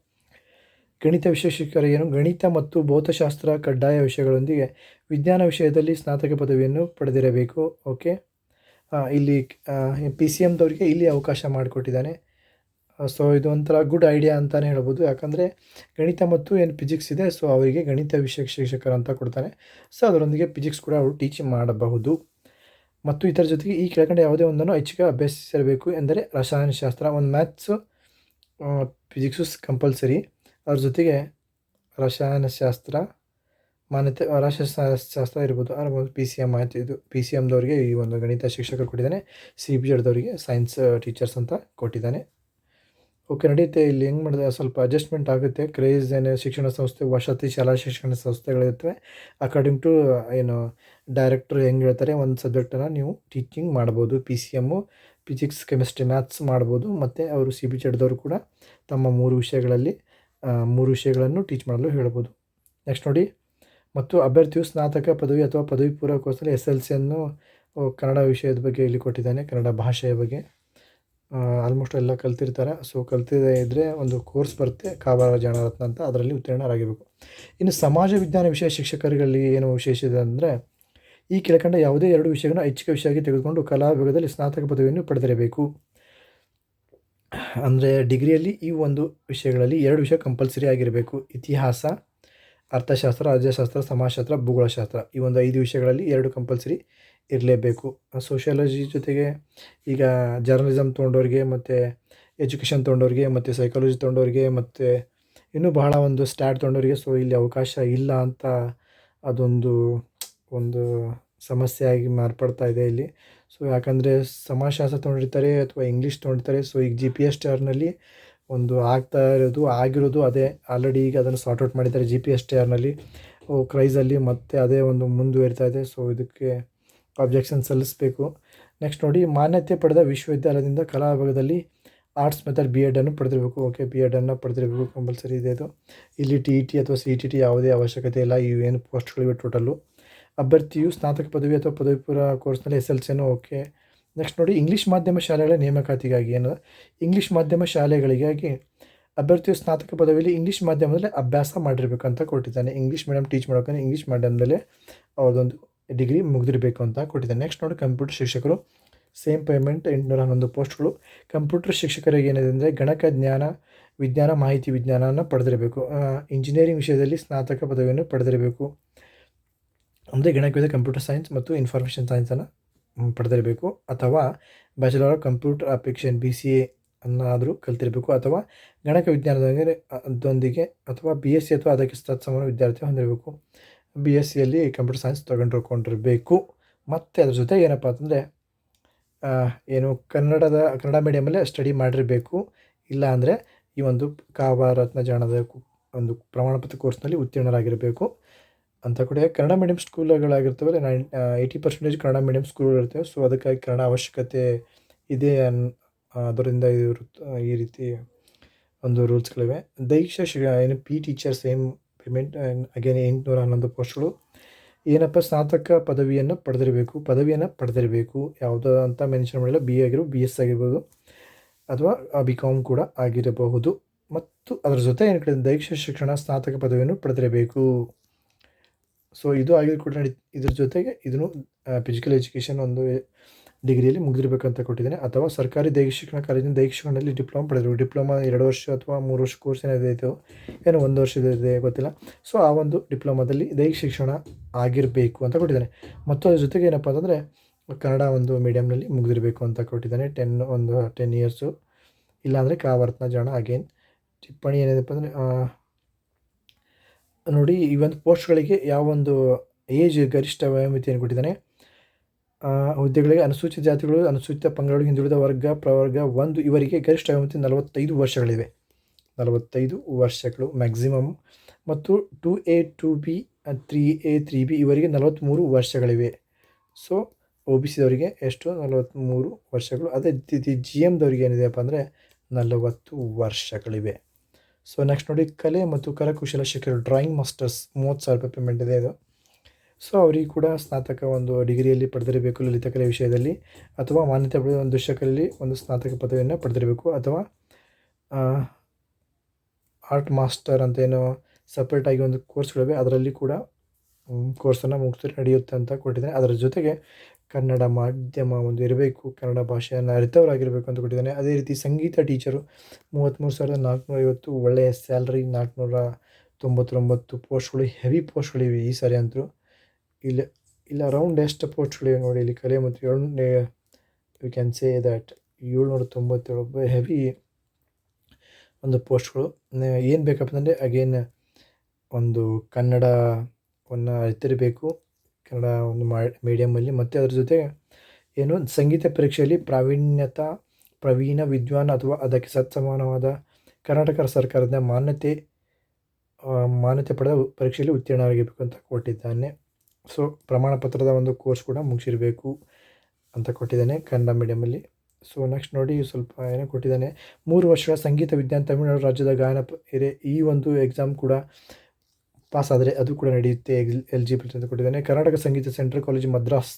ಗಣಿತ ವಿಷಯ ಶಿಕ್ಷಕರು ಏನು, ಗಣಿತ ಮತ್ತು ಭೌತಶಾಸ್ತ್ರ ಕಡ್ಡಾಯ ವಿಷಯಗಳೊಂದಿಗೆ ವಿಜ್ಞಾನ ವಿಷಯದಲ್ಲಿ ಸ್ನಾತಕ ಪದವಿಯನ್ನು ಪಡೆದಿರಬೇಕು. ಓಕೆ, ಇಲ್ಲಿ PCMದವರಿಗೆ ಇಲ್ಲಿ ಅವಕಾಶ ಮಾಡಿಕೊಟ್ಟಿದ್ದಾನೆ. ಸೊ ಇದು ಒಂಥರ ಗುಡ್ ಐಡಿಯಾ ಅಂತಲೇ ಹೇಳ್ಬೋದು. ಯಾಕಂದರೆ ಗಣಿತ ಮತ್ತು ಏನು ಫಿಸಿಕ್ಸ್ ಇದೆ, ಸೊ ಅವರಿಗೆ ಗಣಿತ ವಿಷಯ ಶಿಕ್ಷಕರು ಅಂತ ಕೊಡ್ತಾನೆ. ಸೊ ಅದರೊಂದಿಗೆ ಫಿಸಿಕ್ಸ್ ಕೂಡ ಅವರು ಟೀಚಿಂಗ್ ಮಾಡಬಹುದು. ಮತ್ತು ಇದರ ಜೊತೆಗೆ ಈ ಕೆಳಗಡೆ ಯಾವುದೇ ಒಂದನ್ನು ಐಚ್ಛಿಕ ಅಭ್ಯಸಿಸಿರಬೇಕು. ಎಂದರೆ ರಸಾಯನಶಾಸ್ತ್ರ, ಒಂದು ಮ್ಯಾಥ್ಸು, ಫಿಸಿಕ್ಸು ಕಂಪಲ್ಸರಿ. ಅದ್ರ ಜೊತೆಗೆ ರಸಾಯನಶಾಸ್ತ್ರ ಮಾನ್ಯತೆ, ರಸಾಯನಶಾಸ್ತ್ರ ಇರ್ಬೋದು. PCM ಆಯಿತು. ಇದು PCMದವರಿಗೆ ಈ ಒಂದು ಗಣಿತ ಶಿಕ್ಷಕರು ಕೊಟ್ಟಿದ್ದಾನೆ. CBZದವರಿಗೆ ಸೈನ್ಸ್ ಟೀಚರ್ಸ್ ಅಂತ ಕೊಟ್ಟಿದ್ದಾನೆ. ಓಕೆ ನಡೆಯುತ್ತೆ. ಇಲ್ಲಿ ಹೆಂಗೆ ಮಾಡಿದ್ರೆ ಸ್ವಲ್ಪ ಅಡ್ಜಸ್ಟ್ಮೆಂಟ್ ಆಗುತ್ತೆ. ಕ್ರೇಜ್ ಏನು ಶಿಕ್ಷಣ ಸಂಸ್ಥೆ, ವಸತಿ ಶಾಲಾ ಶಿಕ್ಷಣ ಸಂಸ್ಥೆಗಳಿರ್ತವೆ. ಅಕಾರ್ಡಿಂಗ್ ಟು ಏನು ಡೈರೆಕ್ಟ್ರು ಹೆಂಗೆ ಹೇಳ್ತಾರೆ ಒಂದು ಸಬ್ಜೆಕ್ಟನ್ನು ನೀವು ಟೀಚಿಂಗ್ ಮಾಡ್ಬೋದು. P C M, physics, chemistry, maths ಮಾಡ್ಬೋದು. ಮತ್ತು ಅವರು ಸಿ ಬಿ ಜಡ್ದವರು ಕೂಡ ತಮ್ಮ 3 ವಿಷಯಗಳಲ್ಲಿ 3 ವಿಷಯಗಳನ್ನು ಟೀಚ್ ಮಾಡಲು ಹೇಳ್ಬೋದು. ನೆಕ್ಸ್ಟ್ ನೋಡಿ, ಮತ್ತು ಅಭ್ಯರ್ಥಿಯು ಸ್ನಾತಕ ಪದವಿ ಅಥವಾ ಪದವಿ ಪೂರ್ವ ಕೋರ್ಸಲ್ಲಿ ಎಸ್ ಎಲ್ ಸಿಯನ್ನು ಕನ್ನಡ ವಿಷಯದ ಬಗ್ಗೆ ಇಲ್ಲಿ ಕೊಟ್ಟಿದ್ದಾನೆ. ಕನ್ನಡ ಭಾಷೆಯ ಬಗ್ಗೆ ಆಲ್ಮೋಸ್ಟ್ ಎಲ್ಲ ಕಲ್ತಿರ್ತಾರೆ. ಸೊ ಕಲ್ತಿದೆ ಇದ್ದರೆ ಒಂದು ಕೋರ್ಸ್ ಬರುತ್ತೆ ಕಾಬಾರ ಜಾಣರತ್ನ ಅಂತ, ಅದರಲ್ಲಿ ಉತ್ತೀರ್ಣರಾಗಿರಬೇಕು. ಇನ್ನು ಸಮಾಜ ವಿಜ್ಞಾನ ವಿಷಯ ಶಿಕ್ಷಕರುಗಳಲ್ಲಿ ಏನು ವಿಶೇಷ ಇದೆ ಅಂದರೆ, ಈ ಕೆಳಕಂಡ ಯಾವುದೇ 2 ವಿಷಯಗಳನ್ನು ಐಚ್ಛಿಕ ವಿಷಯವಾಗಿ ತೆಗೆದುಕೊಂಡು ಕಲಾ ವಿಭಾಗದಲ್ಲಿ ಸ್ನಾತಕ ಪದವಿಯನ್ನು ಪಡೆದಿರಬೇಕು. ಅಂದರೆ ಡಿಗ್ರಿಯಲ್ಲಿ ಈ ಒಂದು ವಿಷಯಗಳಲ್ಲಿ 2 ವಿಷಯ ಕಂಪಲ್ಸರಿ ಆಗಿರಬೇಕು. ಇತಿಹಾಸ, ಅರ್ಥಶಾಸ್ತ್ರ, ರಾಜ್ಯಶಾಸ್ತ್ರ, ಸಮಾಜಶಾಸ್ತ್ರ, ಭೂಗೋಳಶಾಸ್ತ್ರ, ಈ ಒಂದು 5 ವಿಷಯಗಳಲ್ಲಿ 2 ಕಂಪಲ್ಸರಿ ಇರಲೇಬೇಕು. ಸೋಷಿಯಾಲಜಿ ಜೊತೆಗೆ ಈಗ ಜರ್ನಲಿಸಮ್ ತೊಗೊಂಡವ್ರಿಗೆ, ಮತ್ತು ಎಜುಕೇಷನ್ ತೊಗೊಂಡವ್ರಿಗೆ, ಮತ್ತು ಸೈಕಾಲಜಿ ತೊಗೊಂಡವ್ರಿಗೆ, ಮತ್ತು ಇನ್ನೂ ಬಹಳ ಒಂದು ಸ್ಟ್ಯಾಟ್ ತೊಗೊಂಡವ್ರಿಗೆ ಸೊ ಇಲ್ಲಿ ಅವಕಾಶ ಇಲ್ಲ ಅಂತ ಅದೊಂದು ಒಂದು ಸಮಸ್ಯೆಯಾಗಿ ಮಾರ್ಪಡ್ತಾ ಇದೆ ಇಲ್ಲಿ. ಸೊ ಯಾಕಂದರೆ ಸಮಾಜಶಾಸ್ತ್ರ ತೊಗೊಂಡಿರ್ತಾರೆ ಅಥವಾ ಇಂಗ್ಲೀಷ್ ತೊಗೊಂಡಿರ್ತಾರೆ. ಸೊ ಈಗ GPS ಸ್ಟಾರ್ನಲ್ಲಿ ಒಂದು ಆಗಿರೋದು ಅದೇ ಆಲ್ರೆಡಿ. ಈಗ ಅದನ್ನು ಸಾರ್ಟ್ ಔಟ್ ಮಾಡಿದ್ದಾರೆ GPS ಸ್ಟಾರ್ನಲ್ಲಿ ಕ್ರೈಸಲ್ಲಿ, ಮತ್ತು ಅದೇ ಒಂದು ಮುಂದುವರಿತಾ ಇದೆ. ಸೊ ಇದಕ್ಕೆ ಅಬ್ಜೆಕ್ಷನ್ ಸಲ್ಲಿಸಬೇಕು. ನೆಕ್ಸ್ಟ್ ನೋಡಿ, ಮಾನ್ಯತೆ ಪಡೆದ ವಿಶ್ವವಿದ್ಯಾಲಯದಿಂದ ಕಲಾ ವಿಭಾಗದಲ್ಲಿ ಆರ್ಟ್ಸ್ ಮೆಥಡ್ BEd ಅನ್ನು ಪಡೆದಿರಬೇಕು. ಓಕೆ, BEd ಅನ್ನು ಪಡೆದಿರಬೇಕು, ಕಂಪಲ್ಸರಿ ಇದೆ ಇದು. ಇಲ್ಲಿ TET ಅಥವಾ CET ಯಾವುದೇ ಅವಶ್ಯಕತೆ ಇಲ್ಲ. ಇವೇನು ಪೋಸ್ಟ್ಗಳಿವೆ ಟೋಟಲ್ಲು. ಅಭ್ಯರ್ಥಿಯು ಸ್ನಾತಕ ಪದವಿ ಅಥವಾ ಪದವಿ ಪೂರ್ವ ಕೋರ್ಸ್ನಲ್ಲಿ SLCಯನ್ನು ಓಕೆ. ನೆಕ್ಸ್ಟ್ ನೋಡಿ, ಇಂಗ್ಲೀಷ್ ಮಾಧ್ಯಮ ಶಾಲೆಗಳ ನೇಮಕಾತಿಗಾಗಿ ಏನು, ಇಂಗ್ಲೀಷ್ ಮಾಧ್ಯಮ ಶಾಲೆಗಳಿಗಾಗಿ ಅಭ್ಯರ್ಥಿಯು ಸ್ನಾತಕ ಪದವಿಯಲ್ಲಿ ಇಂಗ್ಲೀಷ್ ಮಾಧ್ಯಮದಲ್ಲಿ ಅಭ್ಯಾಸ ಮಾಡಿರಬೇಕು ಅಂತ ಕೊಟ್ಟಿದ್ದಾನೆ. ಇಂಗ್ಲೀಷ್ ಮೀಡಿಯಮ್ ಟೀಚ್ ಮಾಡೋಕೆ ಇಂಗ್ಲೀಷ್ ಮಾಧ್ಯಮದಲ್ಲೇ ಅವ್ರದ್ದೊಂದು ಡಿಗ್ರಿ ಮುಗಿದಿರಬೇಕು ಅಂತ ಕೊಟ್ಟಿದ್ದಾನೆ. ನೆಕ್ಸ್ಟ್ ನೋಡಿ, ಕಂಪ್ಯೂಟರ್ ಶಿಕ್ಷಕರು ಸೇಮ್ ಪೇಮೆಂಟ್ 811 ಪೋಸ್ಟ್ಗಳು. ಕಂಪ್ಯೂಟರ್ ಶಿಕ್ಷಕರಿಗೆ ಏನಿದೆ ಅಂದರೆ ಗಣಕ ವಿಜ್ಞಾನ, ಮಾಹಿತಿ ವಿಜ್ಞಾನವನ್ನು ಪಡೆದಿರಬೇಕು. ಇಂಜಿನಿಯರಿಂಗ್ ವಿಷಯದಲ್ಲಿ ಸ್ನಾತಕ ಪದವಿಯನ್ನು ಪಡೆದಿರಬೇಕು. ಅಂದರೆ ಗಣಕವಿದ್ಯೆ, ಕಂಪ್ಯೂಟರ್ ಸೈನ್ಸ್ ಮತ್ತು ಇನ್ಫಾರ್ಮೇಷನ್ ಸೈನ್ಸನ್ನು ಪಡೆದಿರಬೇಕು. ಅಥವಾ bachelor of computer application BCA ಅನ್ನಾದರೂ ಕಲ್ತಿರಬೇಕು. ಅಥವಾ ಗಣಕ ವಿಜ್ಞಾನದೊಂದಿಗೆ ಅಥವಾ BSc ಅಥವಾ ಅದಕ್ಕೆ ತತ್ಸಮಾನ ವಿದ್ಯಾರ್ಥಿ ಹೊಂದಿರಬೇಕು. BScಯಲ್ಲಿ ಕಂಪ್ಯೂಟರ್ ಸೈನ್ಸ್ ತೊಗೊಂಡಿರಬೇಕು. ಮತ್ತು ಅದ್ರ ಜೊತೆ ಏನಪ್ಪ ಅಂತಂದರೆ ಏನು ಕನ್ನಡ ಮೀಡಿಯಮಲ್ಲೇ ಸ್ಟಡಿ ಮಾಡಿರಬೇಕು. ಇಲ್ಲ ಅಂದರೆ ಈ ಒಂದು ಕಾಬಾರತ್ನ ಜಾಣದ ಒಂದು ಪ್ರಮಾಣಪತ್ರ ಕೋರ್ಸ್ನಲ್ಲಿ ಉತ್ತೀರ್ಣರಾಗಿರಬೇಕು ಅಂತ ಕೂಡ. ಕನ್ನಡ ಮೀಡಿಯಮ್ ಸ್ಕೂಲ್ಗಳಾಗಿರ್ತವೆ 80% ಕನ್ನಡ ಮೀಡಿಯಮ್ ಸ್ಕೂಲ್ಗಳಿರ್ತವೆ. ಸೊ ಅದಕ್ಕಾಗಿ ಕನ್ನಡ ಅವಶ್ಯಕತೆ ಇದೆ ಅದರಿಂದ ಈ ರೀತಿ ಒಂದು ರೂಲ್ಸ್ಗಳಿವೆ. ದೈಹಿಕ ಏನು P teacher same payment again 811 ಪೋಸ್ಟ್ಗಳು. ಏನಪ್ಪ, ಸ್ನಾತಕ ಪದವಿಯನ್ನು ಪಡೆದಿರಬೇಕು. ಯಾವುದೋ ಅಂತ ಮೆನ್ಷನ್ ಮಾಡಿಲ್ಲ. BA ಆಗಿರ್ಬೋದು, BS ಆಗಿರ್ಬೋದು, ಅಥವಾ BCom ಕೂಡ ಆಗಿರಬಹುದು. ಮತ್ತು ಅದರ ಜೊತೆ ಏನು ಕಡೆ ದೈಹಿಕ ಶಿಕ್ಷಣ ಸ್ನಾತಕ ಪದವಿಯನ್ನು ಪಡೆದಿರಬೇಕು. ಸೊ ಇದು ಆಗಿದ್ದು ಕೂಡ ಇದ್ರ ಜೊತೆಗೆ ಇದನ್ನು ಫಿಸಿಕಲ್ ಎಜುಕೇಷನ್ ಒಂದು ಡಿಗ್ರಿಯಲ್ಲಿ ಮುಗಿದಿರಬೇಕಂತ ಕೊಟ್ಟಿದ್ದೇನೆ. ಅಥವಾ ಸರ್ಕಾರಿ ದೈಹಿಕ ಶಿಕ್ಷಣ ಕಾಲೇಜಿನ ದೈಹಿಕ ಶಿಕ್ಷಣದಲ್ಲಿ ಡಿಪ್ಲೊಮಾ ಪಡೆದಿರಬೇಕು. ಡಿಪ್ಲೊಮಾ 2 ವರ್ಷ ಅಥವಾ 3 ವರ್ಷ ಕೋರ್ಸ್ ಏನಿದೆ, ಏನೋ 1 ವರ್ಷದಿದೆ ಗೊತ್ತಿಲ್ಲ. ಸೊ ಆ ಒಂದು ಡಿಪ್ಲೊಮಾದಲ್ಲಿ ದೈಹಿಕ ಶಿಕ್ಷಣ ಆಗಿರಬೇಕು ಅಂತ ಕೊಟ್ಟಿದ್ದಾನೆ. ಮತ್ತು ಅದ್ರ ಜೊತೆಗೆ ಏನಪ್ಪ ಅಂತಂದರೆ ಕನ್ನಡ ಒಂದು ಮೀಡಿಯಮ್ನಲ್ಲಿ ಮುಗಿದಿರಬೇಕು ಅಂತ ಕೊಟ್ಟಿದ್ದಾನೆ. 10 ಇಯರ್ಸು. ಇಲ್ಲಾಂದರೆ ಕಾಬಾರತ್ನ ಜಾಣ. ಅಗೇನ್ ಟಿಪ್ಪಣಿ ಏನಿದೆಪ್ಪ ಅಂದರೆ ನೋಡಿ, ಈ ಒಂದು ಪೋಸ್ಟ್ಗಳಿಗೆ ಯಾವೊಂದು ಏಜ್ ಗರಿಷ್ಠ ವಯೋಮಿತಿಯನ್ನು ಕೊಟ್ಟಿದ್ದಾನೆ. ಹುದ್ದೆಗಳಿಗೆ ಅನುಸೂಚಿತ ಜಾತಿಗಳು, ಅನುಸೂಚಿತ ಪಂಗಡಗಳು, ಹಿಂದುಳಿದ ವರ್ಗ, ಪ್ರವರ್ಗ 1 ಇವರಿಗೆ ಗರಿಷ್ಠ ವಯೋಮಿತಿ 45 ವರ್ಷಗಳಿವೆ. 45 ವರ್ಷಗಳು ಮ್ಯಾಕ್ಸಿಮಮ್. ಮತ್ತು 2A 2B 3A 3B ಇವರಿಗೆ 43 ವರ್ಷಗಳಿವೆ. ಸೊ OBC ದವರಿಗೆ ಎಷ್ಟು 43 ವರ್ಷಗಳು. ಅದೇ ರೀತಿ GMದವರಿಗೆ ಏನಿದೆಯಪ್ಪ ಅಂದರೆ 40 ವರ್ಷಗಳಿವೆ. ಸೊ ನೆಕ್ಸ್ಟ್ ನೋಡಿ, ಕಲೆ ಮತ್ತು ಕರಕುಶಲ ಶಿಕ್ಷಕರು ಡ್ರಾಯಿಂಗ್ ಮಾಸ್ಟರ್ಸ್ 30,000 ರೂಪಾಯಿ ಪೇಮೆಂಟ್ ಇದೆ ಇದು. ಸೊ ಅವರಿಗೆ ಕೂಡ ಸ್ನಾತಕ ಒಂದು ಡಿಗ್ರಿಯಲ್ಲಿ ಪಡೆದಿರಬೇಕು ಲಲಿತಕಲೆ ವಿಷಯದಲ್ಲಿ. ಅಥವಾ ಮಾನ್ಯತೆ ಪಡೆದ ಒಂದು ದೃಶ್ಯಕಲೆಯಲ್ಲಿ ಒಂದು ಸ್ನಾತಕ ಪದವಿಯನ್ನು ಪಡೆದಿರಬೇಕು. ಅಥವಾ ಆರ್ಟ್ ಮಾಸ್ಟರ್ ಅಂತ ಏನೋ ಸಪ್ರೇಟಾಗಿ ಒಂದು ಕೋರ್ಸ್ಗಳಿವೆ, ಅದರಲ್ಲಿ ಕೂಡ ಕೋರ್ಸನ್ನು ಮುಗಿಸಿ ನಡೆಯುತ್ತೆ ಅಂತ ಕೊಟ್ಟಿದ್ದಾನೆ. ಅದರ ಜೊತೆಗೆ ಕನ್ನಡ ಮಾಧ್ಯಮ ಒಂದು ಇರಬೇಕು, ಕನ್ನಡ ಭಾಷೆಯನ್ನು ಅರಿತವರಾಗಿರಬೇಕು ಅಂತ ಕೊಟ್ಟಿದ್ದಾನೆ. ಅದೇ ರೀತಿ ಸಂಗೀತ ಟೀಚರು 33,450 ಒಳ್ಳೆಯ ಸ್ಯಾಲ್ರಿ. 499 ಪೋಸ್ಟ್ಗಳು, ಹೆವಿ ಪೋಸ್ಟ್ಗಳಿವೆ ಈ ಸಾರಿ ಅಂತೂ. ಇಲ್ಲಿ ಅರೌಂಡ್ ಎಷ್ಟು ಪೋಸ್ಟ್ಗಳಿವೆ ನೋಡಿ. ಇಲ್ಲಿ ಕಲೆ ಮತ್ತು you can say that 797 heavy ಒಂದು ಪೋಸ್ಟ್ಗಳು. ಏನು ಬೇಕಪ್ಪ ಅಂದರೆ ಅಗೇನ್ ಒಂದು ಕನ್ನಡವನ್ನು ಅರಿತಿರಬೇಕು, ಕನ್ನಡ ಒಂದು ಮೀಡಿಯಮಲ್ಲಿ. ಮತ್ತು ಅದ್ರ ಜೊತೆ ಏನು ಸಂಗೀತ ಪರೀಕ್ಷೆಯಲ್ಲಿ ಪ್ರವೀಣ ವಿದ್ವಾನ್ ಅಥವಾ ಅದಕ್ಕೆ ಸತ್ಸಮಾನವಾದ ಕರ್ನಾಟಕ ಸರ್ಕಾರದಿಂದ ಮಾನ್ಯತೆ ಪಡೆದ ಪರೀಕ್ಷೆಯಲ್ಲಿ ಉತ್ತೀರ್ಣರಾಗಿರಬೇಕು ಅಂತ ಕೊಟ್ಟಿದ್ದಾನೆ. ಸೊ ಪ್ರಮಾಣ ಪತ್ರದ ಒಂದು ಕೋರ್ಸ್ ಕೂಡ ಮುಗಿಸಿರಬೇಕು ಅಂತ ಕೊಟ್ಟಿದ್ದಾನೆ ಕನ್ನಡ ಮೀಡಿಯಮಲ್ಲಿ. ಸೊ ನೆಕ್ಸ್ಟ್ ನೋಡಿ ಸ್ವಲ್ಪ ಏನೋ ಕೊಟ್ಟಿದ್ದಾನೆ. 3 ವರ್ಷಗಳ ಸಂಗೀತ ವಿಜ್ಞಾನ ತಮಿಳುನಾಡು ರಾಜ್ಯದ ಗಾಯನ ಇದೆ. ಈ ಒಂದು ಎಕ್ಸಾಮ್ ಕೂಡ ಪಾಸ್ ಆದರೆ ಅದು ಕೂಡ ನಡೆಯುತ್ತೆ, ಎಲಿಜಿಬಿಲಿಟಿ ಅಂತ ಕೊಟ್ಟಿದ್ದಾನೆ. ಕರ್ನಾಟಕ ಸಂಗೀತ ಸೆಂಟ್ರಲ್ ಕಾಲೇಜ್ ಮದ್ರಾಸ್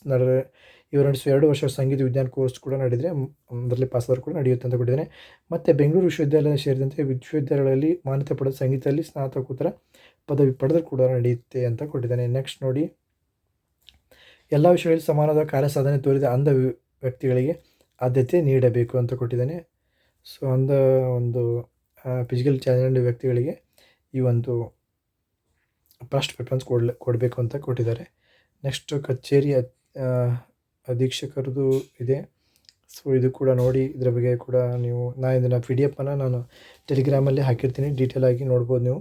ಇವರು ನಡೆಸುವ 2 ವರ್ಷ ಸಂಗೀತ ವಿಜ್ಞಾನ ಕೋರ್ಸ್ ಕೂಡ ನಡೆದರೆ ಅದರಲ್ಲಿ ಪಾಸ್ ಆದರೂ ಕೂಡ ನಡೆಯುತ್ತೆ ಅಂತ ಕೊಟ್ಟಿದ್ದಾನೆ. ಮತ್ತು ಬೆಂಗಳೂರು ವಿಶ್ವವಿದ್ಯಾಲಯ ಸೇರಿದಂತೆ ವಿಶ್ವವಿದ್ಯಾಲಯಗಳಲ್ಲಿ ಮಾನ್ಯತೆ ಪಡೆದ ಸಂಗೀತದಲ್ಲಿ ಸ್ನಾತಕೋತ್ತರ ಪದವಿ ಪಡೆದರೂ ಕೂಡ ನಡೆಯುತ್ತೆ ಅಂತ ಕೊಟ್ಟಿದ್ದಾನೆ. ನೆಕ್ಸ್ಟ್ ನೋಡಿ, ಎಲ್ಲ ವಿಷಯಗಳಲ್ಲಿ ಸಮಾನವಾದ ಕಾರ್ಯಸಾಧನೆ ತೋರಿದ ಅಂಧ ವ್ಯಕ್ತಿಗಳಿಗೆ ಆದ್ಯತೆ ನೀಡಬೇಕು ಅಂತ ಕೊಟ್ಟಿದ್ದಾನೆ. ಸೊ ಒಂದು ಫಿಸಿಕಲ್ ಚಾಲೆಂಜ್ ವ್ಯಕ್ತಿಗಳಿಗೆ ಈ ಒಂದು ಫಸ್ಟ್ ಪ್ರಿಫರೆನ್ಸ್ ಕೊಡಬೇಕು ಅಂತ ಕೊಟ್ಟಿದ್ದಾರೆ. ನೆಕ್ಸ್ಟ್ ಕಚೇರಿ ಅಧೀಕ್ಷಕರದು ಇದೆ. ಸೊ ಇದು ಕೂಡ ನೋಡಿ, ಇದರ ಬಗ್ಗೆ ಕೂಡ ಇದನ್ನು PDF ನಾನು ಟೆಲಿಗ್ರಾಮಲ್ಲಿ ಹಾಕಿರ್ತೀನಿ, ಡೀಟೇಲ್ ಆಗಿ ನೋಡ್ಬೋದು ನೀವು.